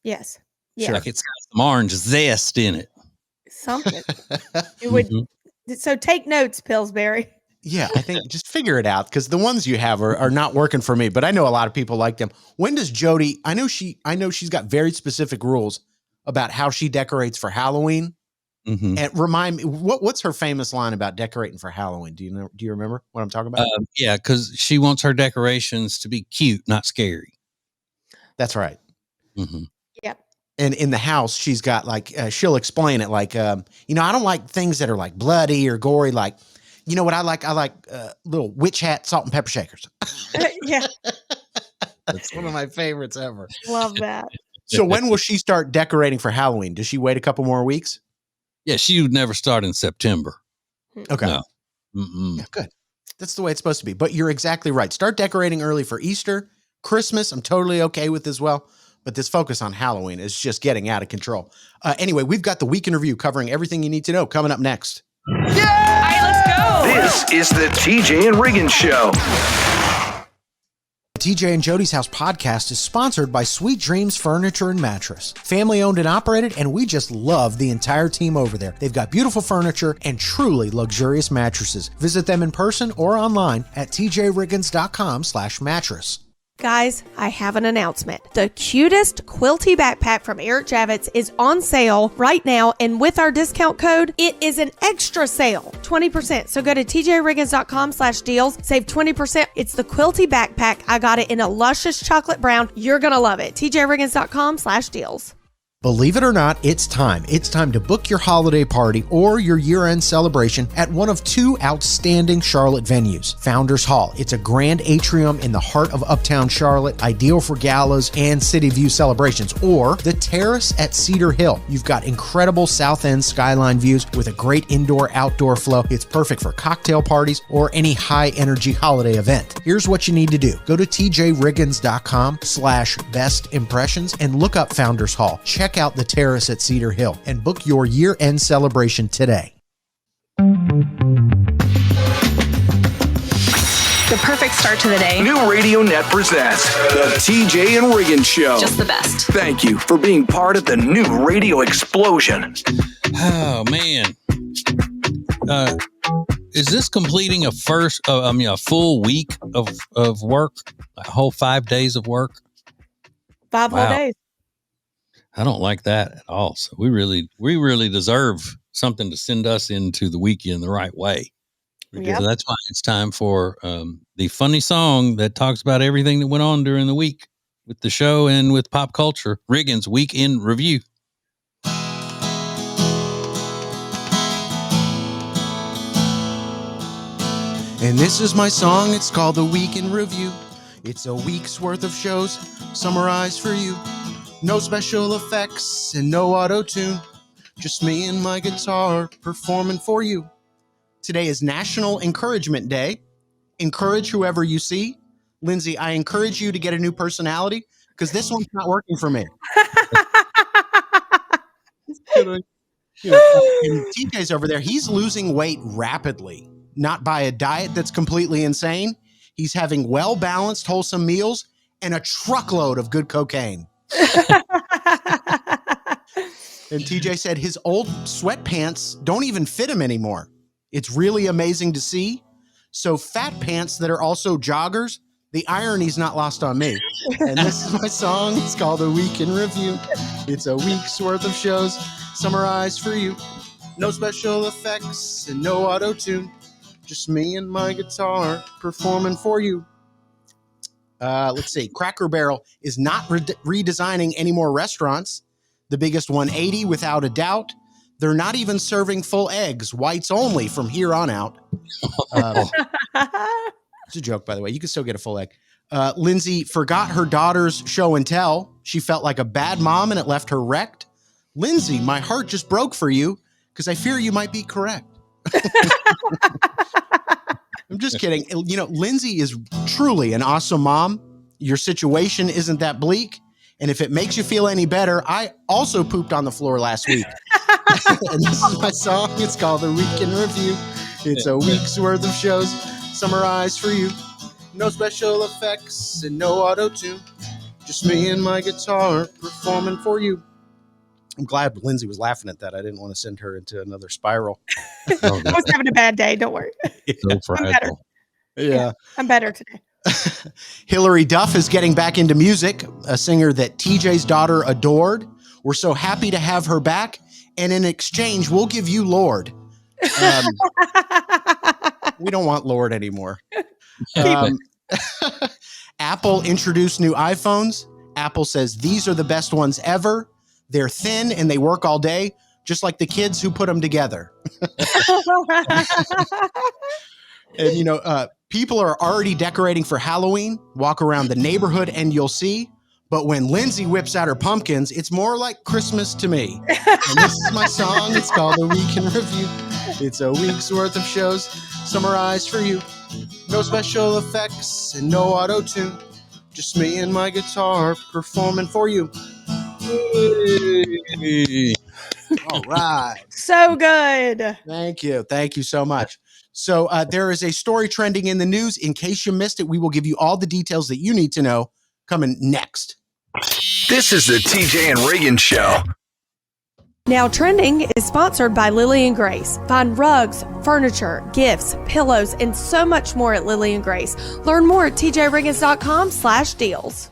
Yes. Yeah. Sure. Like it's got some orange zest in it. Something. It would. So take notes, Pillsbury. Yeah, I think just figure it out because the ones you have are not working for me. But I know a lot of people like them. When does Jody? I know she's got very specific rules about how she decorates for Halloween. Mm-hmm. And remind me, what's her famous line about decorating for Halloween? Do you remember what I'm talking about? Yeah, because she wants her decorations to be cute, not scary. That's right. Mm-hmm. Yep. And in the house, she's got like she'll explain it like I don't like things that are like bloody or gory. Like, you know what I like? I like little witch hat, salt and pepper shakers. Yeah. That's one of my favorites ever. Love that. So when will she start decorating for Halloween? Does she wait a couple more weeks? Yeah, she would never start in September. Okay. No. Yeah, good. That's the way it's supposed to be. But you're exactly right. Start decorating early for Easter, Christmas. I'm totally okay with as well. But this focus on Halloween is just getting out of control. Anyway, we've got the Week in Review covering everything you need to know coming up next. All right, let's go. This is the TJ and Riggins Show. The TJ and Jody's House podcast is sponsored by Sweet Dreams Furniture and Mattress. Family owned and operated, and we just love the entire team over there. They've got beautiful furniture and truly luxurious mattresses. Visit them in person or online at tjriggins.com/mattress. Guys, I have an announcement. The cutest quilty backpack from Eric Javits is on sale right now, and with our discount code, it is an extra sale, 20%. So go to tjriggins.com/deals, save 20%. It's the quilty backpack. I got it in a luscious chocolate brown. You're gonna love it. tjriggins.com/deals. Believe it or not, it's time. It's time to book your holiday party or your year-end celebration at one of two outstanding Charlotte venues. Founders Hall. It's a grand atrium in the heart of Uptown Charlotte, ideal for galas and city view celebrations. Or the Terrace at Cedar Hill. You've got incredible South End skyline views with a great indoor-outdoor flow. It's perfect for cocktail parties or any high-energy holiday event. Here's what you need to do. Go to tjriggins.com/best impressions and look up Founders Hall. Check out the Terrace at Cedar Hill and book your year-end celebration today. The perfect start to the day. New Radio Net presents the TJ and Riggins Show. Just the best. Thank you for being part of the new radio explosion. Oh man, is this completing a full week of work? A whole 5 days of work? 5 whole days. I don't like that at all. So we really deserve something to send us into the weekend the right way. Because that's why it's time for the funny song that talks about everything that went on during the week with the show and with pop culture. Riggins Week in Review. And this is my song. It's called The Week in Review. It's a week's worth of shows summarized for you. No special effects and no auto-tune. Just me and my guitar performing for you. Today is National Encouragement Day. Encourage whoever you see. Lindsay, I encourage you to get a new personality because this one's not working for me. And TJ's over there. He's losing weight rapidly, not by a diet that's completely insane. He's having well-balanced, wholesome meals and a truckload of good cocaine. And TJ said his old sweatpants don't even fit him anymore. It's really amazing to see. So fat pants that are also joggers, the irony's not lost on me. And this is my song. It's called A Week in Review. It's a week's worth of shows summarized for you. No special effects and no auto-tune. Just me and my guitar performing for you. Let's see. Cracker Barrel is not redesigning any more restaurants. The biggest 180 without a doubt. They're not even serving full eggs, whites only from here on out. It's a joke, by the way. You can still get a full egg. Lindsay forgot her daughter's show and tell. She felt like a bad mom and it left her wrecked. Lindsay, my heart just broke for you because I fear you might be correct. I'm just kidding. You know, Lindsay is truly an awesome mom. Your situation isn't that bleak. And if it makes you feel any better, I also pooped on the floor last week. And this is my song. It's called The Week in Review. It's a week's worth of shows summarized for you. No special effects and no auto-tune. Just me and my guitar performing for you. I'm glad Lindsay was laughing at that. I didn't want to send her into another spiral. I was having a bad day. Don't worry. So I'm better. Yeah. I'm better today. Hilary Duff is getting back into music, a singer that TJ's daughter adored. We're so happy to have her back. And in exchange, we'll give you Lord. We don't want Lord anymore. Apple introduced new iPhones. Apple says these are the best ones ever. They're thin and they work all day, just like the kids who put them together. And, you know, people are already decorating for Halloween. Walk around the neighborhood and you'll see. But when Lindsay whips out her pumpkins, it's more like Christmas to me. And this is my song. It's called A Week in Review. It's a week's worth of shows summarized for you. No special effects and no auto-tune. Just me and my guitar performing for you. All right. So good. Thank you. Thank you so much. So there is a story trending in the news. In case you missed it, we will give you all the details that you need to know coming next. This is the TJ and Riggins Show. Now Trending is sponsored by Lily and Grace. Find rugs, furniture, gifts, pillows, and so much more at Lily and Grace. Learn more at tjriggins.com/deals.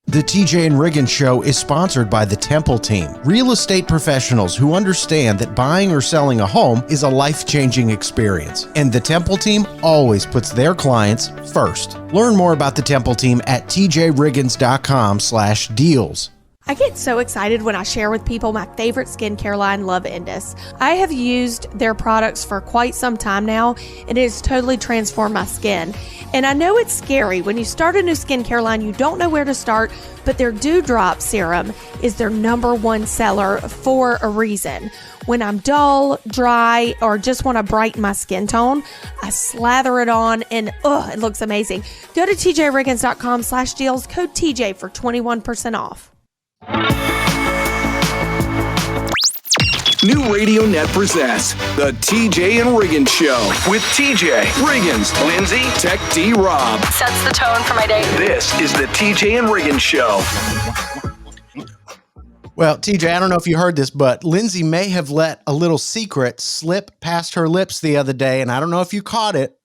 The TJ and Riggins Show is sponsored by the Temple Team, real estate professionals who understand that buying or selling a home is a life-changing experience. And the Temple Team always puts their clients first. Learn more about the Temple Team at tjriggins.com/deals. I get so excited when I share with people my favorite skincare line, Love Indus. I have used their products for quite some time now, and it has totally transformed my skin. And I know it's scary. When you start a new skincare line, you don't know where to start, but their Dewdrop Serum is their #1 seller for a reason. When I'm dull, dry, or just want to brighten my skin tone, I slather it on and it looks amazing. Go to tjriggins.com/deals, code TJ for 21% off. New Radio Net presents the TJ and Riggins Show with TJ, Riggins, Lindsay, Tech D Rob. Sets the tone for my day. This is the TJ and Riggins Show. Well, TJ, I don't know if you heard this, but Lindsay may have let a little secret slip past her lips the other day, and I don't know if you caught it,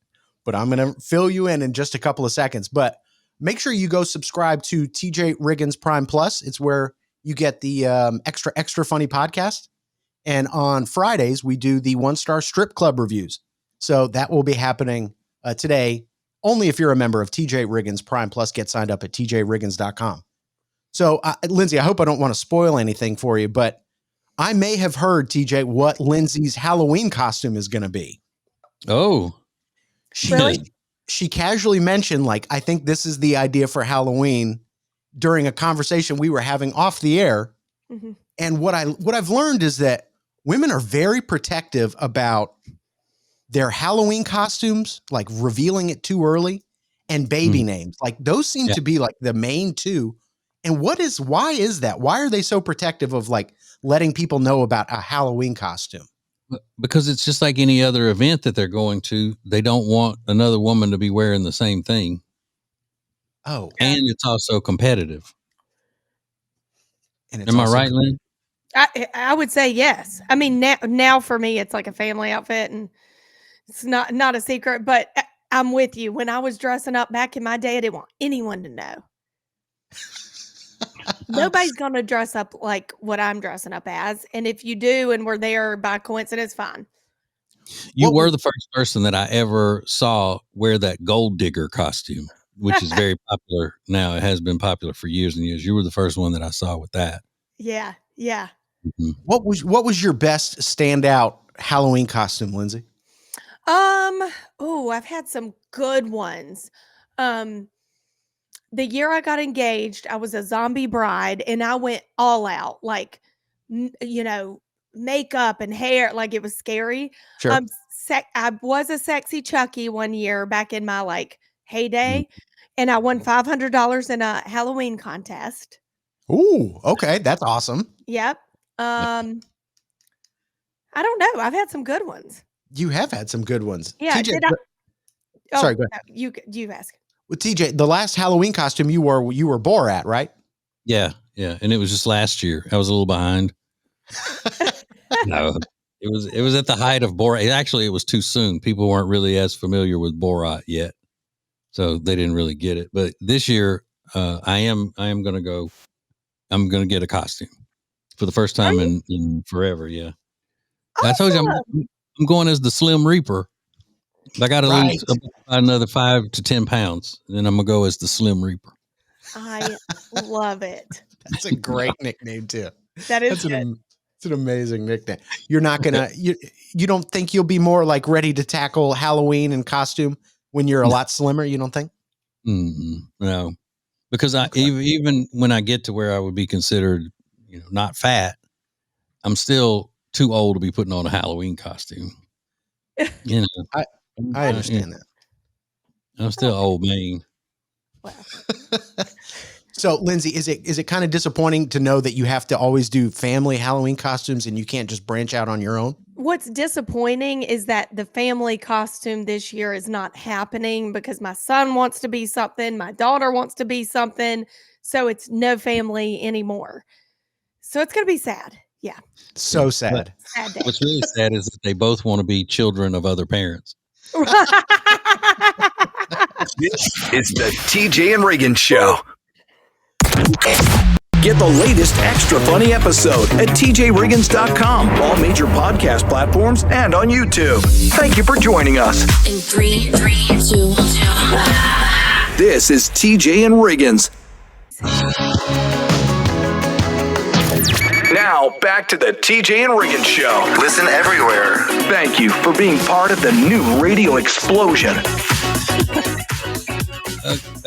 but I'm going to fill you in just a couple of seconds. But make sure you go subscribe to TJ Riggins Prime Plus. It's where you get the extra funny podcast. And on Fridays, we do the 1-star strip club reviews. So that will be happening today, only if you're a member of TJ Riggins Prime Plus. Get signed up at tjriggins.com. So, Lindsay, I hope I don't want to spoil anything for you, but I may have heard, TJ, what Lindsay's Halloween costume is going to be. Oh. She casually mentioned, like, I think this is the idea for Halloween during a conversation we were having off the air. Mm-hmm. And what I've learned is that women are very protective about their Halloween costumes, like revealing it too early. and baby names. Like those seem to be like the main two. And why is that? Why are they so protective of like letting people know about a Halloween costume? Because it's just like any other event that they're going to. They don't want another woman to be wearing the same thing. Oh, and it's also competitive. And it's Am I right, Lynn? I would say yes. I mean, now for me, it's like a family outfit, and it's not a secret. But I'm with you. When I was dressing up back in my day, I didn't want anyone to know. Nobody's going to dress up like what I'm dressing up as. And if you do and we're there by coincidence, fine. You were the first person that I ever saw wear that gold digger costume, which is very popular now. It has been popular for years and years. You were the first one that I saw with that. Yeah. Yeah. Mm-hmm. What was your best standout Halloween costume, Lindsay? I've had some good ones. The year I got engaged, I was a zombie bride and I went all out, like, makeup and hair, like it was scary. Sure. I was a sexy Chucky one year back in my like heyday, and I won $500 in a Halloween contest. Ooh, okay. That's awesome. Yep. I don't know. I've had some good ones. You have had some good ones. Yeah. TJ, Sorry, go ahead. You ask. Well, TJ, the last Halloween costume you were Borat, right? Yeah. And it was just last year. I was a little behind. No, it was at the height of Borat. Actually, it was too soon. People weren't really as familiar with Borat yet, so they didn't really get it. But this year, I am going to go. I'm going to get a costume for the first time in forever. Yeah, I told you I'm going as the Slim Reaper. I got to lose another 5 to 10 pounds, and then I'm gonna go as the Slim Reaper. I love it. That's a great nickname too. That is good. It's an amazing nickname. You're not gonna you don't think you'll be more like ready to tackle Halloween and costume when you're a lot slimmer? You don't think? No, because even when I get to where I would be considered, not fat, I'm still too old to be putting on a Halloween costume. I understand that. I'm still old man. Wow. So, Lindsay, is it kind of disappointing to know that you have to always do family Halloween costumes and you can't just branch out on your own? What's disappointing is that the family costume this year is not happening because my son wants to be something, my daughter wants to be something, so it's no family anymore. So it's going to be sad. Yeah. So sad. Sad day. What's really sad is that they both want to be children of other parents. This is the TJ and Riggins Show. Get the latest extra funny episode at tjriggins.com, all major podcast platforms, and on YouTube. Thank you for joining us. In 3, 2, 1. This is TJ and Riggins. Now, back to the TJ and Riggins Show. Listen everywhere. Thank you for being part of the new radio explosion.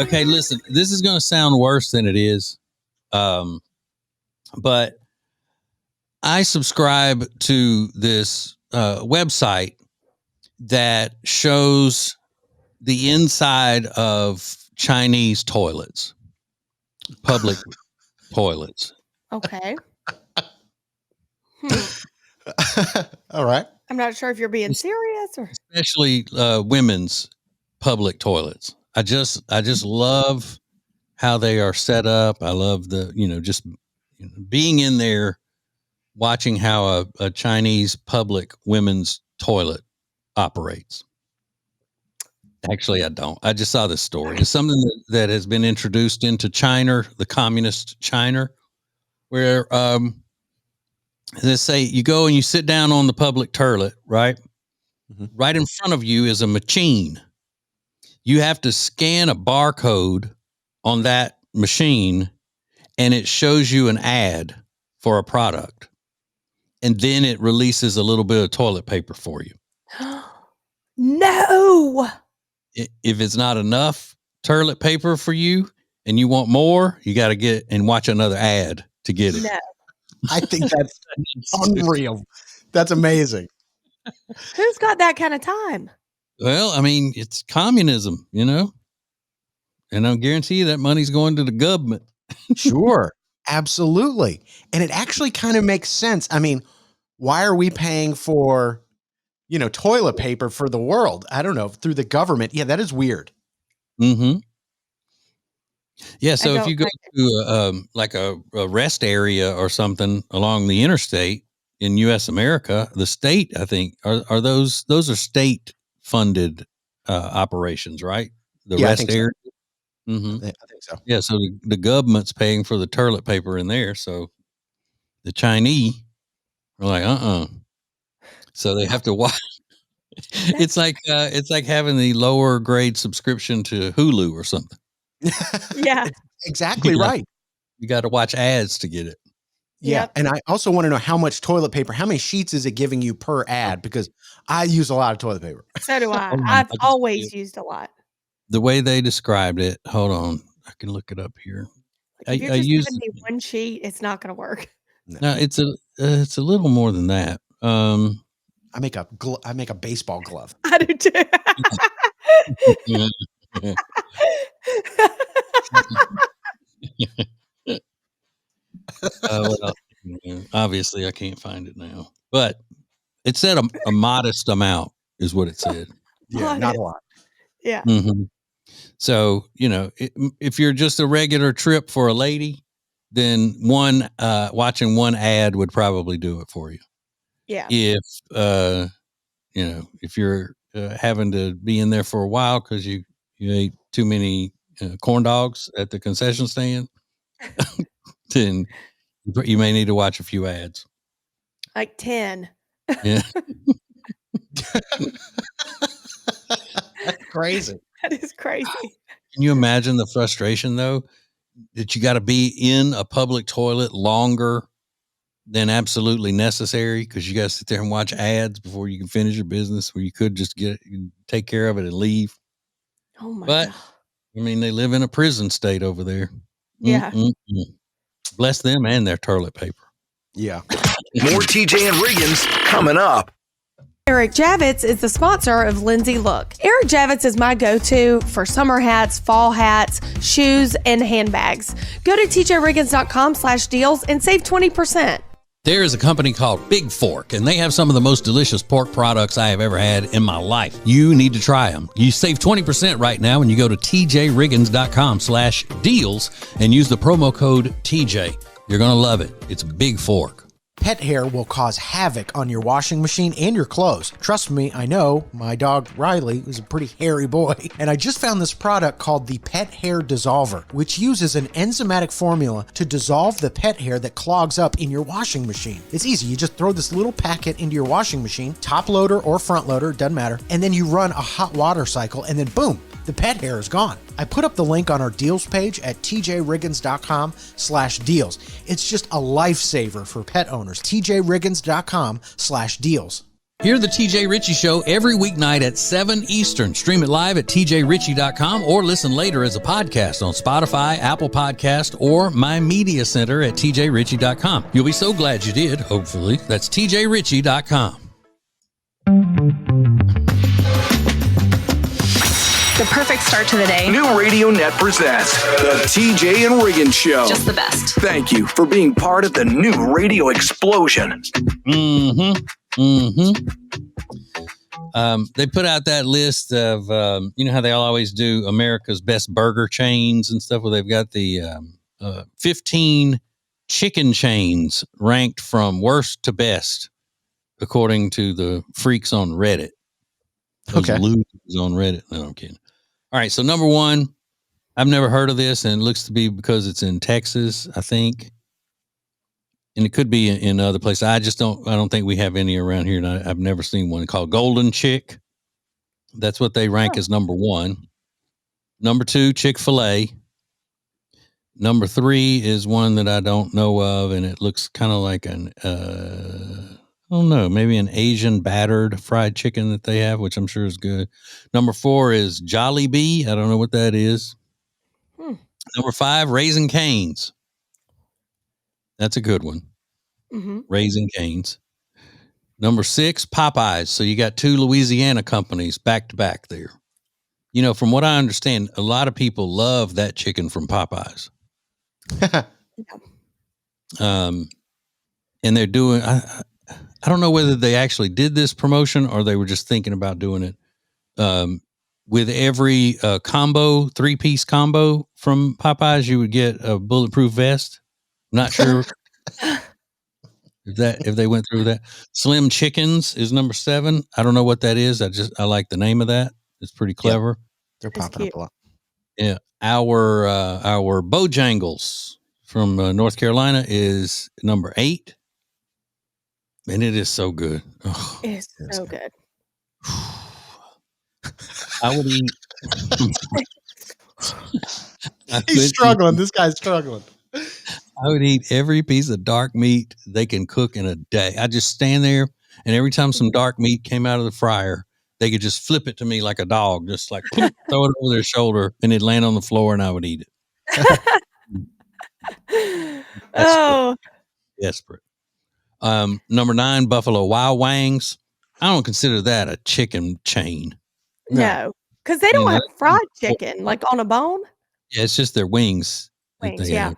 Okay, listen, this is going to sound worse than it is. But I subscribe to this website that shows the inside of Chinese toilets, public toilets. Okay. All right. I'm not sure if you're being serious or Especially women's public toilets. I just love how they are set up. I love just being in there, watching how a Chinese public women's toilet operates. Actually, I don't. I just saw this story. It's something that has been introduced into China, the communist China, where they say you go and you sit down on the public toilet, right? Mm-hmm. Right in front of you is a machine. You have to scan a barcode on that machine, and it shows you an ad for a product. And then it releases a little bit of toilet paper for you. No. If it's not enough toilet paper for you and you want more, you got to get and watch another ad to get it. No. I think that's unreal. That's amazing. Who's got that kind of time? Well, I mean, it's communism, And I'll guarantee you that money's going to the government. Sure. Absolutely. And it actually kind of makes sense. I mean, why are we paying for, toilet paper for the world? I don't know, through the government. Yeah, that is weird. Mm-hmm. Yeah, so I if don't you go like to a rest area or something along the interstate in U.S. America, the state, I think, are those are state funded operations, right? The Yeah, I rest think so. area. Mm-hmm. I think so. Yeah, so the government's paying for the toilet paper in there, so the Chinese are like, so they have to watch. It's like having the lower grade subscription to Hulu or something. Yeah. Exactly right. You got to watch ads to get it. Yeah. Yep. And I also want to know how much toilet paper, how many sheets is it giving you per ad? Because I use a lot of toilet paper. So do I. Hold on, I've I can see always it. used a lot. The way they described it. Hold on, I can look it up here. If you're I just use giving me one sheet, it's not going to work. no. It's a little more than that. I make a baseball glove. I do too. Well, obviously I can't find it now, but it said a modest amount is what it said. Yeah, not a lot. Yeah. Mm-hmm. So, if you're just a regular trip for a lady, then watching one ad would probably do it for you. Yeah. If you're having to be in there for a while because you ate too many corn dogs at the concession stand, then you may need to watch a few ads. Like 10. Yeah. That's crazy. That is crazy. Can you imagine the frustration though, that you got to be in a public toilet longer than absolutely necessary because you got to sit there and watch ads before you can finish your business, where you could just take care of it and leave. Oh my But God. I mean, they live in a prison state over there. Yeah. Bless them and their toilet paper. Yeah. More TJ and Riggins coming up. Eric Javits is the sponsor of Lindsay Look. Eric Javits is my go-to for summer hats, fall hats, shoes, and handbags. Go to tjriggins.com/deals and save 20%. There is a company called Big Fork, and they have some of the most delicious pork products I have ever had in my life. You need to try them. You save 20% right now when you go to tjriggins.com/deals and use the promo code TJ. You're going to love it. It's Big Fork. Pet hair will cause havoc on your washing machine and your clothes. Trust me, I know. My dog Riley is a pretty hairy boy, and I just found this product called the Pet Hair Dissolver, which uses an enzymatic formula to dissolve the pet hair that clogs up in your washing machine. It's easy. You just throw this little packet into your washing machine, top loader or front loader, doesn't matter, and then you run a hot water cycle, and then boom, the pet hair is gone. I put up the link on our deals page at tjriggins.com/deals. It's just a lifesaver for pet owners. tjriggins.com/deals. Hear the TJ Ritchie Show every weeknight at 7 Eastern. Stream it live at tjritchie.com or listen later as a podcast on Spotify, Apple Podcast, or My Media Center at tjritchie.com. You'll be so glad you did, hopefully. That's tjritchie.com. The perfect start to the day. New Radio Net presents the TJ and Riggins Show. Just the best. Thank you for being part of the new radio explosion. They put out that list of, how they always do America's best burger chains and stuff, where they've got the 15 chicken chains ranked from worst to best, according to the freaks on Reddit. Those losers on Reddit. No, I'm kidding. All right. So number one, I've never heard of this, and it looks to be because it's in Texas, I think. And it could be in other places. I don't think we have any around here. And I've never seen one called Golden Chick. That's what they rank as number one. Number two, Chick-fil-A. Number three is one that I don't know of, and it looks kind of like I don't know, maybe an Asian battered fried chicken that they have, which I'm sure is good. Number four is Jollibee. I don't know what that is. Number five, Raising Cane's. That's a good one. Raising Cane's. Number six, Popeyes. So you got two Louisiana companies back to back there. From what I understand, a lot of people love that chicken from Popeyes. And they're doing, I don't know whether they actually did this promotion or they were just thinking about doing it. With every combo, 3-piece combo from Popeyes, you would get a bulletproof vest. I'm not sure if they went through that. Slim Chickens is number 7. I don't know what that is. I like the name of that. It's pretty clever. They're popping up a lot. Yeah. Our Bojangles from North Carolina is number 8. And it is so good. Oh, It's so good. I would eat. He's struggling. This guy's struggling. I would eat every piece of dark meat they can cook in a day. I just stand there, and every time some dark meat came out of the fryer, they could just flip it to me like a dog, just like throw it over their shoulder, and it'd land on the floor, and I would eat it. Desperate. Number 9, Buffalo Wild Wings. I don't consider that a chicken chain. No, because they don't have fried chicken like on a bone. Yeah, it's just their wings. Wings, yeah.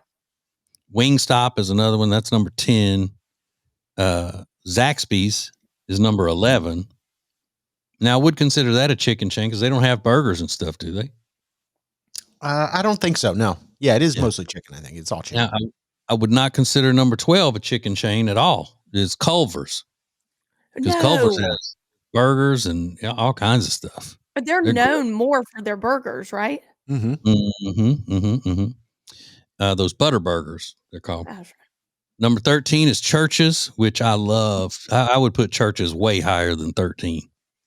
Wingstop is another one. That's number 10. Zaxby's is number 11. Now, I would consider that a chicken chain because they don't have burgers and stuff, do they? I don't think so. No. Yeah, it is mostly chicken. I think it's all chicken. Now, I would not consider number 12 a chicken chain at all. It's Culver's. Because Culver's has burgers and all kinds of stuff. But they're known more for their burgers, right? Those butter burgers, they're called. That's right. Number 13 is Church's, which I love. I would put Church's way higher than 13.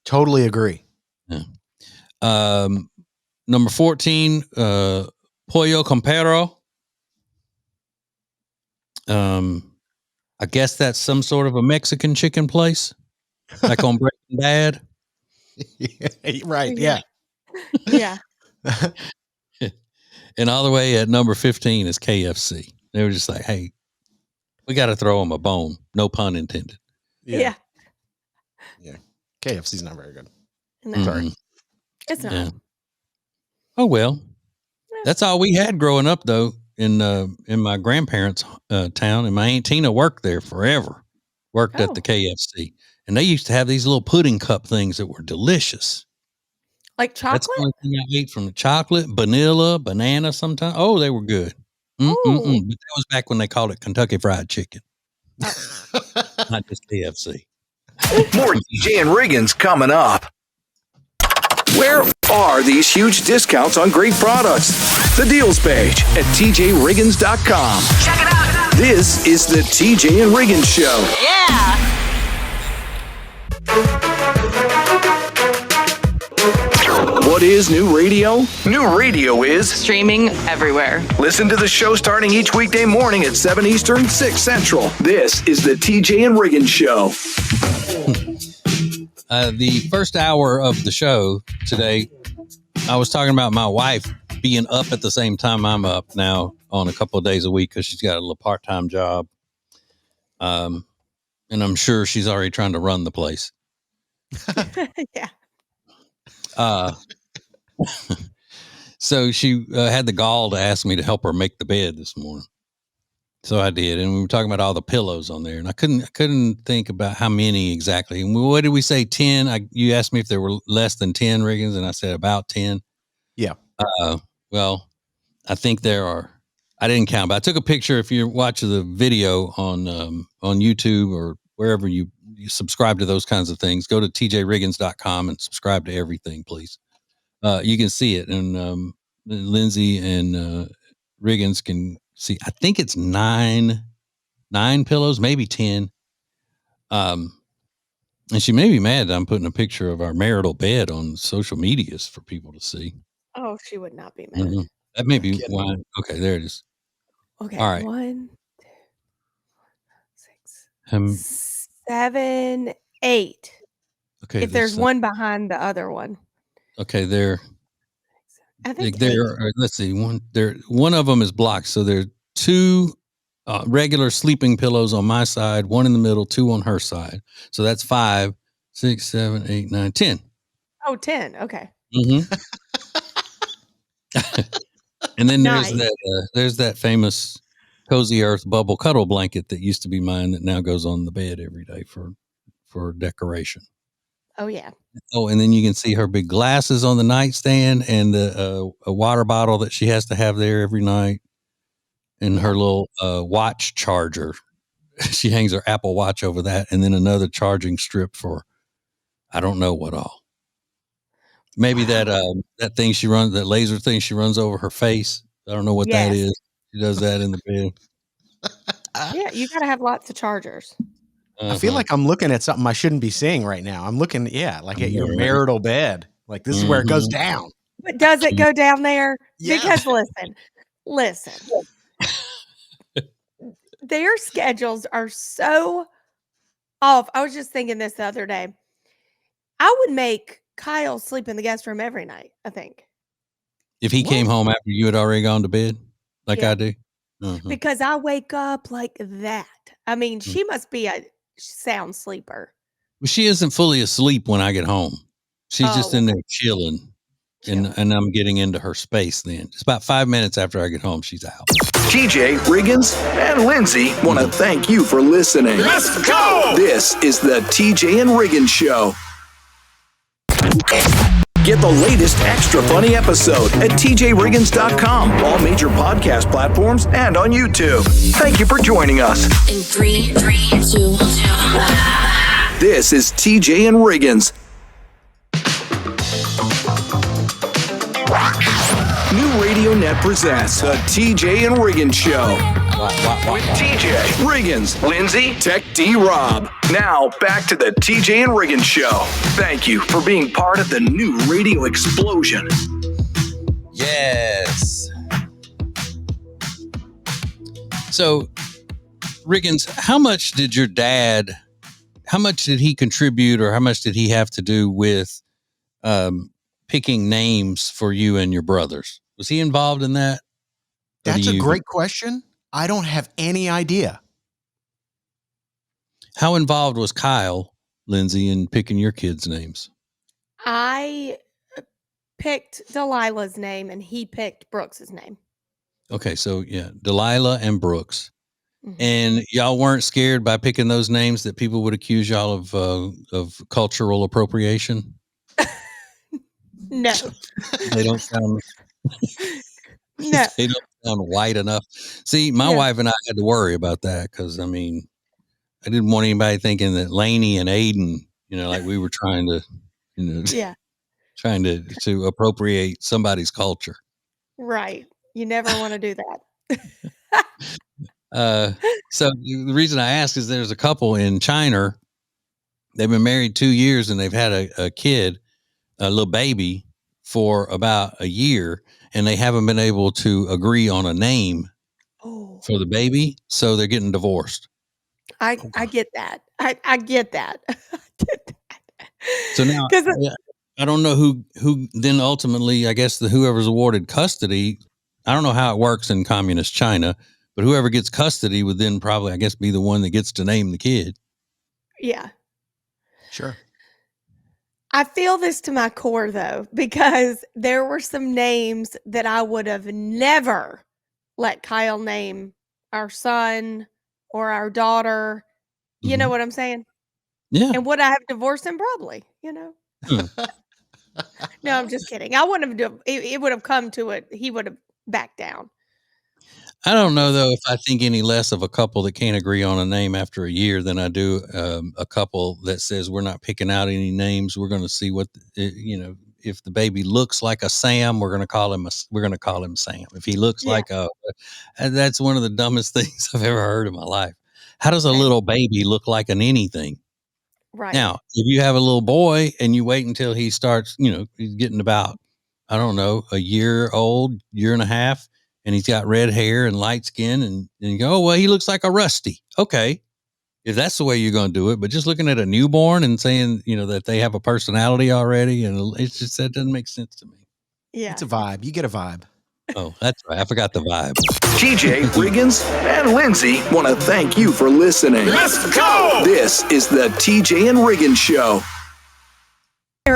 Totally agree. Yeah. Number 14, Pollo Campero. I guess that's some sort of a Mexican chicken place, like on Breaking Bad. Right. Yeah. Yeah. And all the way at number 15 is KFC. They were just like, hey, we got to throw them a bone. No pun intended. Yeah. KFC's not very good. No. Sorry. It's not. Yeah. Oh, well, that's all we had growing up, though, in my grandparents' town. And my Aunt Tina worked there forever, at the KFC. And they used to have these little pudding cup things that were delicious. Like chocolate? That's the only thing I ate from the chocolate, vanilla, banana sometimes. Oh, they were good. But that was back when they called it Kentucky Fried Chicken. Not just KFC. More TJ and Riggins coming up. Where are these huge discounts on great products? The deals page at tjriggins.com. Check it out. This is the TJ and Riggins Show. Yeah. What is new radio? New radio is streaming everywhere. Listen to the show starting each weekday morning at 7 Eastern, 6 Central. This is the TJ and Riggins Show. The first hour of the show today, I was talking about my wife being up at the same time I'm up now on a couple of days a week because she's got a little part-time job. And I'm sure she's already trying to run the place. Yeah. So she had the gall to ask me to help her make the bed this morning. So I did, and we were talking about all the pillows on there, and I couldn't think about how many exactly. And what did we say? 10? You asked me if there were less than 10, Riggins, and I said about 10. Yeah. Well, I think there are. I didn't count, but I took a picture. If you watch the video on YouTube or wherever you subscribe to those kinds of things, go to tjriggins.com and subscribe to everything, please. You can see it, and Lindsay and Riggins can see. I think it's nine pillows, maybe 10. And she may be mad that I'm putting a picture of our marital bed on social medias for people to see. Oh, she would not be mad. Mm-hmm. That may be why. Okay, there it is. Okay. All right. 1, 2, 6, 7, 8. Okay. If there's one behind the other one. Okay, there. I think let's see. One of them is blocked. So there are 2 regular sleeping pillows on my side, 1 in the middle, 2 on her side. So that's 5, 6, 7, 8, 9, 10. Oh, 10. Okay. Mm-hmm. And then Nice. there's that famous Cozy Earth bubble cuddle blanket that used to be mine that now goes on the bed every day for decoration. Oh, yeah. Oh, and then you can see her big glasses on the nightstand and a water bottle that she has to have there every night, and her little watch charger. She hangs her Apple Watch over that, and then another charging strip for I don't know what all. Maybe that thing she runs, that laser thing she runs over her face. I don't know what that Yes. is. She does that in the bed. Yeah, you got to have lots of chargers. I feel like I'm looking at something I shouldn't be seeing right now. I'm looking, like at your marital bed. Like this is where it goes down. But does it go down there? Yeah. Because listen, their schedules are so off. I was just thinking this the other day. I would make Kyle sleep in the guest room every night, I think. If he came home after you had already gone to bed, like Yeah. I do. Because I wake up like that. I mean, she must be a sound sleeper. Well, she isn't fully asleep when I get home. She's just in there chilling. And I'm getting into her space then. It's about 5 minutes after I get home, she's out. TJ Riggins and Lindsay want to thank you for listening. Let's go! This is the TJ and Riggins Show. Get the latest extra funny episode at tjriggins.com, all major podcast platforms, and on YouTube. Thank you for joining us. In 3, 2, 1. This is TJ and Riggins. New Radio Net presents the TJ and Riggins Show. With TJ, Riggins, Lindsay, Tech D Rob. Now back to the TJ and Riggins Show. Thank you for being part of the new radio explosion. Yes. So, Riggins, how much did he contribute, or how much did he have to do with picking names for you and your brothers? Was he involved in that? That's a great question. I don't have any idea. How involved was Kyle, Lindsay, in picking your kids' names? I picked Delilah's name and he picked Brooks's name. Okay, so yeah, Delilah and Brooks. Mm-hmm. And y'all weren't scared by picking those names that people would accuse y'all of cultural appropriation? No. They don't sound No. They don't sound white enough. See, my wife and I had to worry about that because, I mean, I didn't want anybody thinking that Lainey and Aiden, like we were trying to, trying to appropriate somebody's culture. Right. You never want to do that. So the reason I ask is there's a couple in China. They've been married 2 years and they've had a kid, a little baby, for about a year, and they haven't been able to agree on a name for the baby, so they're getting divorced. I get that. I get that. So now I don't know who then ultimately, I guess whoever's awarded custody, I don't know how it works in communist China, but whoever gets custody would then probably, I guess, be the one that gets to name the kid. Yeah. Sure. I feel this to my core, though, because there were some names that I would have never let Kyle name our son or our daughter. You know what I'm saying? Yeah. And would I have divorced him? Probably, No, I'm just kidding. I wouldn't have. It would have come to it. He would have backed down. I don't know, though, if I think any less of a couple that can't agree on a name after a year than I do a couple that says we're not picking out any names. We're going to see what, if the baby looks like a Sam, we're going to call him Sam. If he looks like that's one of the dumbest things I've ever heard in my life. How does a little baby look like an anything? Right. Now, if you have a little boy and you wait until he starts, he's getting about, I don't know, a year old, year and a half, and he's got red hair and light skin, and you go, oh, well, he looks like a Rusty. Okay. If that's the way you're going to do it, but just looking at a newborn and saying, that they have a personality already, and it's just, that doesn't make sense to me. Yeah. It's a vibe. You get a vibe. Oh, that's right. I forgot the vibe. TJ, Riggins, and Lindsay want to thank you for listening. Let's go! This is the TJ and Riggins Show.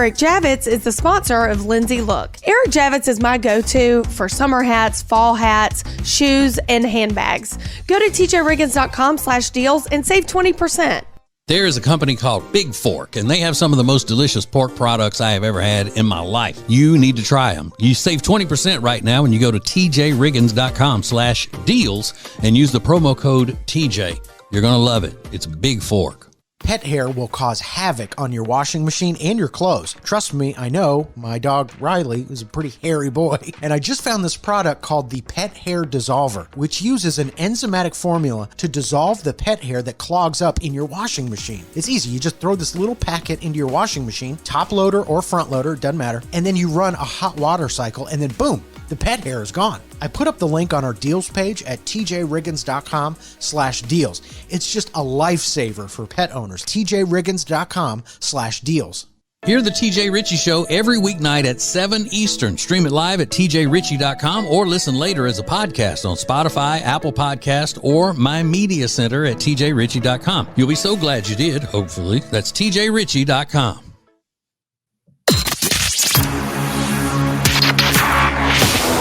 Eric Javits is the sponsor of Lindsay Look. Eric Javits is my go-to for summer hats, fall hats, shoes, and handbags. Go to tjriggins.com/deals and save 20%. There is a company called Big Fork, and they have some of the most delicious pork products I have ever had in my life. You need to try them. You save 20% right now when you go to tjriggins.com/deals and use the promo code TJ. You're going to love it. It's Big Fork. Pet hair will cause havoc on your washing machine and your clothes. Trust me, I know. My dog Riley is a pretty hairy boy. And I just found this product called the Pet Hair Dissolver, which uses an enzymatic formula to dissolve the pet hair that clogs up in your washing machine. It's easy. You just throw this little packet into your washing machine, top loader or front loader, doesn't matter. And then you run a hot water cycle and then boom, the pet hair is gone. I put up the link on our deals page at tjriggins.com/deals. It's just a lifesaver for pet owners. tjriggins.com/deals. Hear the TJ Ritchie Show every weeknight at 7 Eastern. Stream it live at tjritchie.com or listen later as a podcast on Spotify, Apple Podcast, or My Media Center at tjritchie.com. You'll be so glad you did, hopefully. That's tjritchie.com.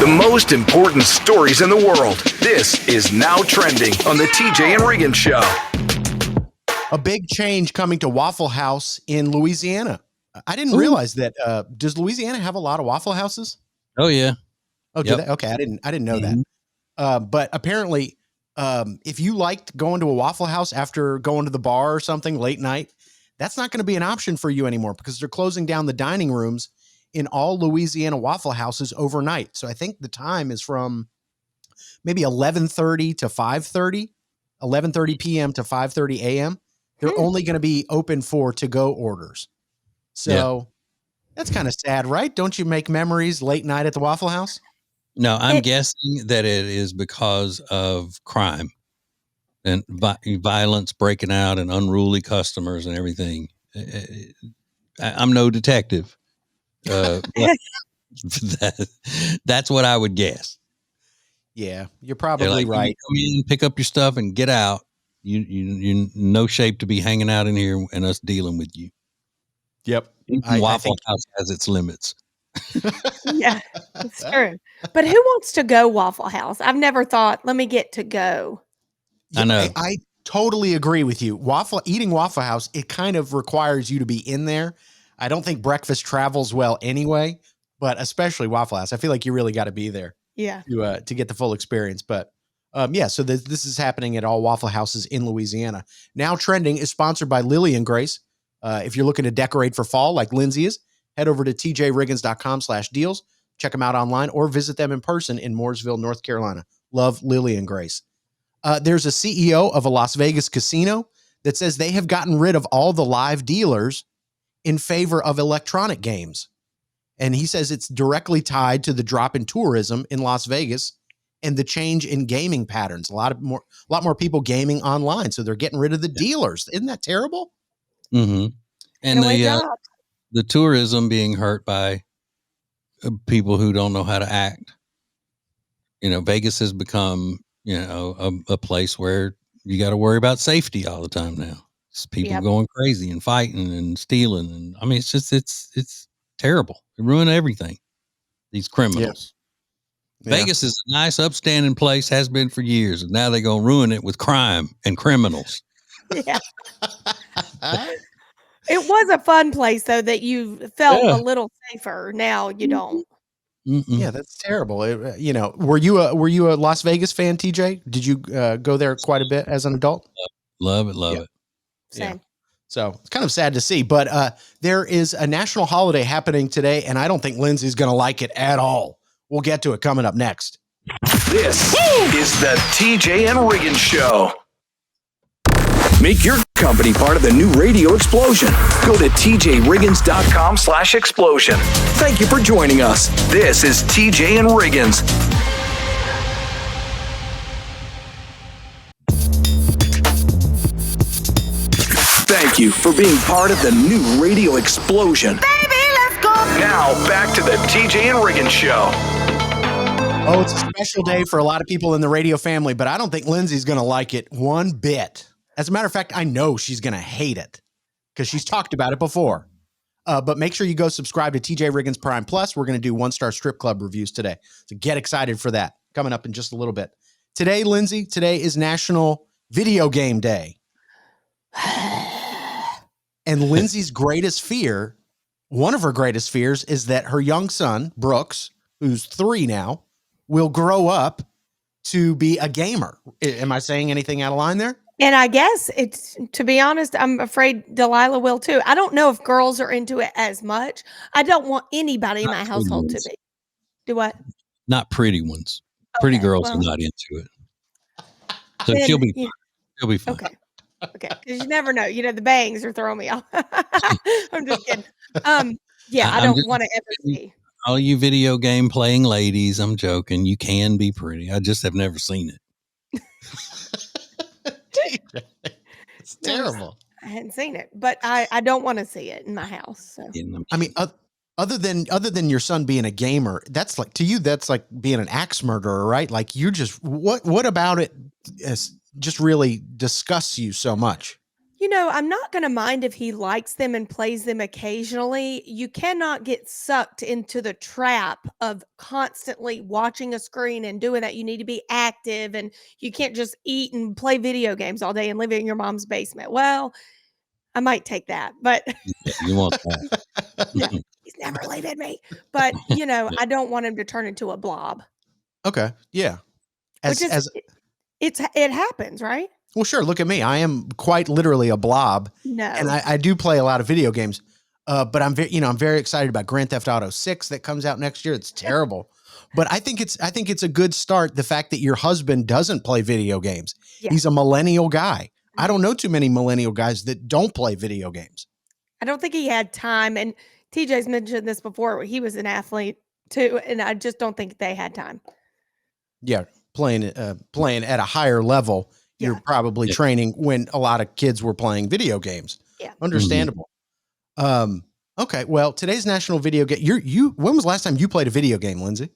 The most important stories in the world. This is Now Trending on the TJ and Riggins Show. A big change coming to Waffle House in Louisiana. I didn't realize that. Does Louisiana have a lot of Waffle Houses? Oh, yeah. Oh, do they? Okay, I didn't know that. But apparently, if you liked going to a Waffle House after going to the bar or something late night, that's not going to be an option for you anymore because they're closing down the dining rooms in all Louisiana Waffle Houses overnight. So I think the time is from maybe 11:30 to 5:30, 11:30 p.m. to 5:30 a.m. They're only going to be open for to-go orders. So that's kind of sad, right? Don't you make memories late night at the Waffle House? No, I'm guessing that it is because of crime and violence breaking out and unruly customers and everything. I'm no detective. That's what I would guess. Yeah, you're probably right. You come in, pick up your stuff, and get out. You no shape to be hanging out in here and us dealing with you. Yep, Waffle House has its limits. Yeah, it's true. But who wants to go Waffle House? I've never thought, let me get to go. I know. I totally agree with you. Eating Waffle House, it kind of requires you to be in there. I don't think breakfast travels well anyway, but especially Waffle House. I feel like you really got to be there to get the full experience. But so this is happening at all Waffle Houses in Louisiana. Now Trending is sponsored by Lily and Grace. If you're looking to decorate for fall like Lindsay is, head over to tjriggins.com/deals. Check them out online or visit them in person in Mooresville, North Carolina. Love Lily and Grace. There's a CEO of a Las Vegas casino that says they have gotten rid of all the live dealers in favor of electronic games. And he says it's directly tied to the drop in tourism in Las Vegas and the change in gaming patterns. A lot more people gaming online. So they're getting rid of the dealers. Isn't that terrible? Mm-hmm. And the tourism being hurt by people who don't know how to act. Vegas has become, a place where you got to worry about safety all the time now. It's people going crazy and fighting and stealing. And I mean, it's terrible. It ruined everything. These criminals. Yeah. Vegas is a nice, upstanding place, has been for years. And now they're going to ruin it with crime and criminals. Yeah. It was a fun place, though, that you felt a little safer. Now you don't. Mm-mm. Yeah, that's terrible. Were you a Las Vegas fan, TJ? Did you go there quite a bit as an adult? Love it. Same. Yeah. So it's kind of sad to see, but there is a national holiday happening today, and I don't think Lindsay's going to like it at all. We'll get to it coming up next. This is the TJ and Riggins Show. Make your company part of the new radio explosion. Go to tjriggins.com/explosion. Thank you for joining us. This is TJ and Riggins. Thank you for being part of the new radio explosion. Baby, let's go. Now back to the TJ and Riggins Show. Oh, it's a special day for a lot of people in the radio family, but I don't think Lindsay's going to like it one bit. As a matter of fact, I know she's going to hate it because she's talked about it before. But make sure you go subscribe to TJ Riggins Prime Plus. We're going to do 1-star strip club reviews today. So get excited for that. Coming up in just a little bit. Today, Lindsay, today is National Video Game Day. And Lindsay's greatest fear, one of her greatest fears, is that her young son, Brooks, who's 3 now, will grow up to be a gamer. Am I saying anything out of line there? And I guess it's, to be honest, I'm afraid Delilah will too. I don't know if girls are into it as much. I don't want anybody in my household to be. Do what? Not pretty ones. Pretty girls are not into it. So she'll be fine. She'll be fine. Okay. Okay. Because you never know. The bangs are throwing me off. I'm just kidding. Yeah, I don't want to ever see. All you video game playing ladies, I'm joking. You can be pretty. I just have never seen it. It's terrible. I hadn't seen it, but I don't want to see it in my house. So. I mean, other than your son being a gamer, that's like, to you, that's like being an axe murderer, right? Like you just, what about it just really disgusts you so much? I'm not going to mind if he likes them and plays them occasionally. You cannot get sucked into the trap of constantly watching a screen and doing that. You need to be active, and you can't just eat and play video games all day and live in your mom's basement. Well, I might take that, but you want that. Yeah, he's never leaving me. But, I don't want him to turn into a blob. Okay. Yeah. It happens, right? Well, sure. Look at me. I am quite literally a blob. No. And I do play a lot of video games. But I'm very excited about Grand Theft Auto 6 that comes out next year. It's terrible. But I think it's a good start. The fact that your husband doesn't play video games. Yeah. He's a millennial guy. I don't know too many millennial guys that don't play video games. I don't think he had time. And TJ's mentioned this before. He was an athlete too. And I just don't think they had time. Yeah. Playing at a higher level. You're probably training when a lot of kids were playing video games. Yeah. Understandable. Mm-hmm. Okay. Well, today's National Video Game. When was the last time you played a video game, Lindsay?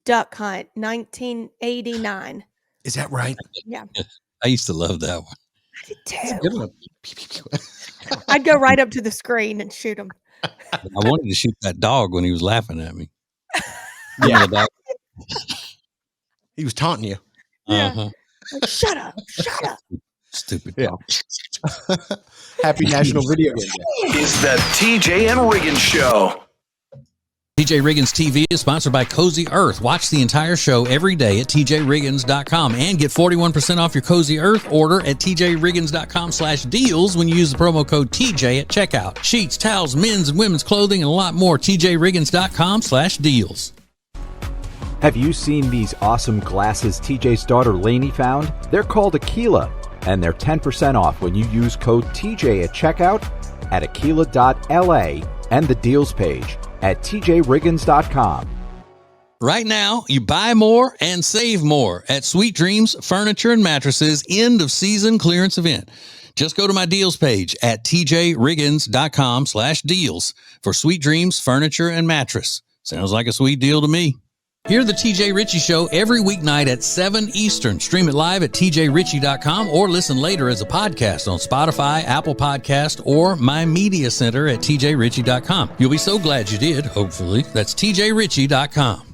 Duck Hunt, 1989. Is that right? Yeah. I used to love that one. I did too. I'd go right up to the screen and shoot him. I wanted to shoot that dog when he was laughing at me. Yeah. He was taunting you. Yeah. Uh-huh. Like, shut up. Stupid dog. Happy National Video Game Day. It's the TJ and Riggins Show. TJ Riggins TV is sponsored by Cozy Earth. Watch the entire show every day at tjriggins.com and get 41% off your Cozy Earth order at tjriggins.com/deals when you use the promo code TJ at checkout. Sheets, towels, men's and women's clothing, and a lot more. tjriggins.com/deals. Have you seen these awesome glasses TJ's daughter Lainey found? They're called Aquila, and they're 10% off when you use code TJ at checkout at aquila.la and the deals page at tjriggins.com. Right now, you buy more and save more at Sweet Dreams Furniture and Mattresses end of season clearance event. Just go to my deals page at tjriggins.com/deals for Sweet Dreams Furniture and Mattress. Sounds like a sweet deal to me. Hear the TJ Ritchie Show every weeknight at 7 Eastern. Stream it live at tjritchie.com or listen later as a podcast on Spotify, Apple Podcast, or my media center at tjritchie.com. You'll be so glad you did, hopefully. That's tjritchie.com.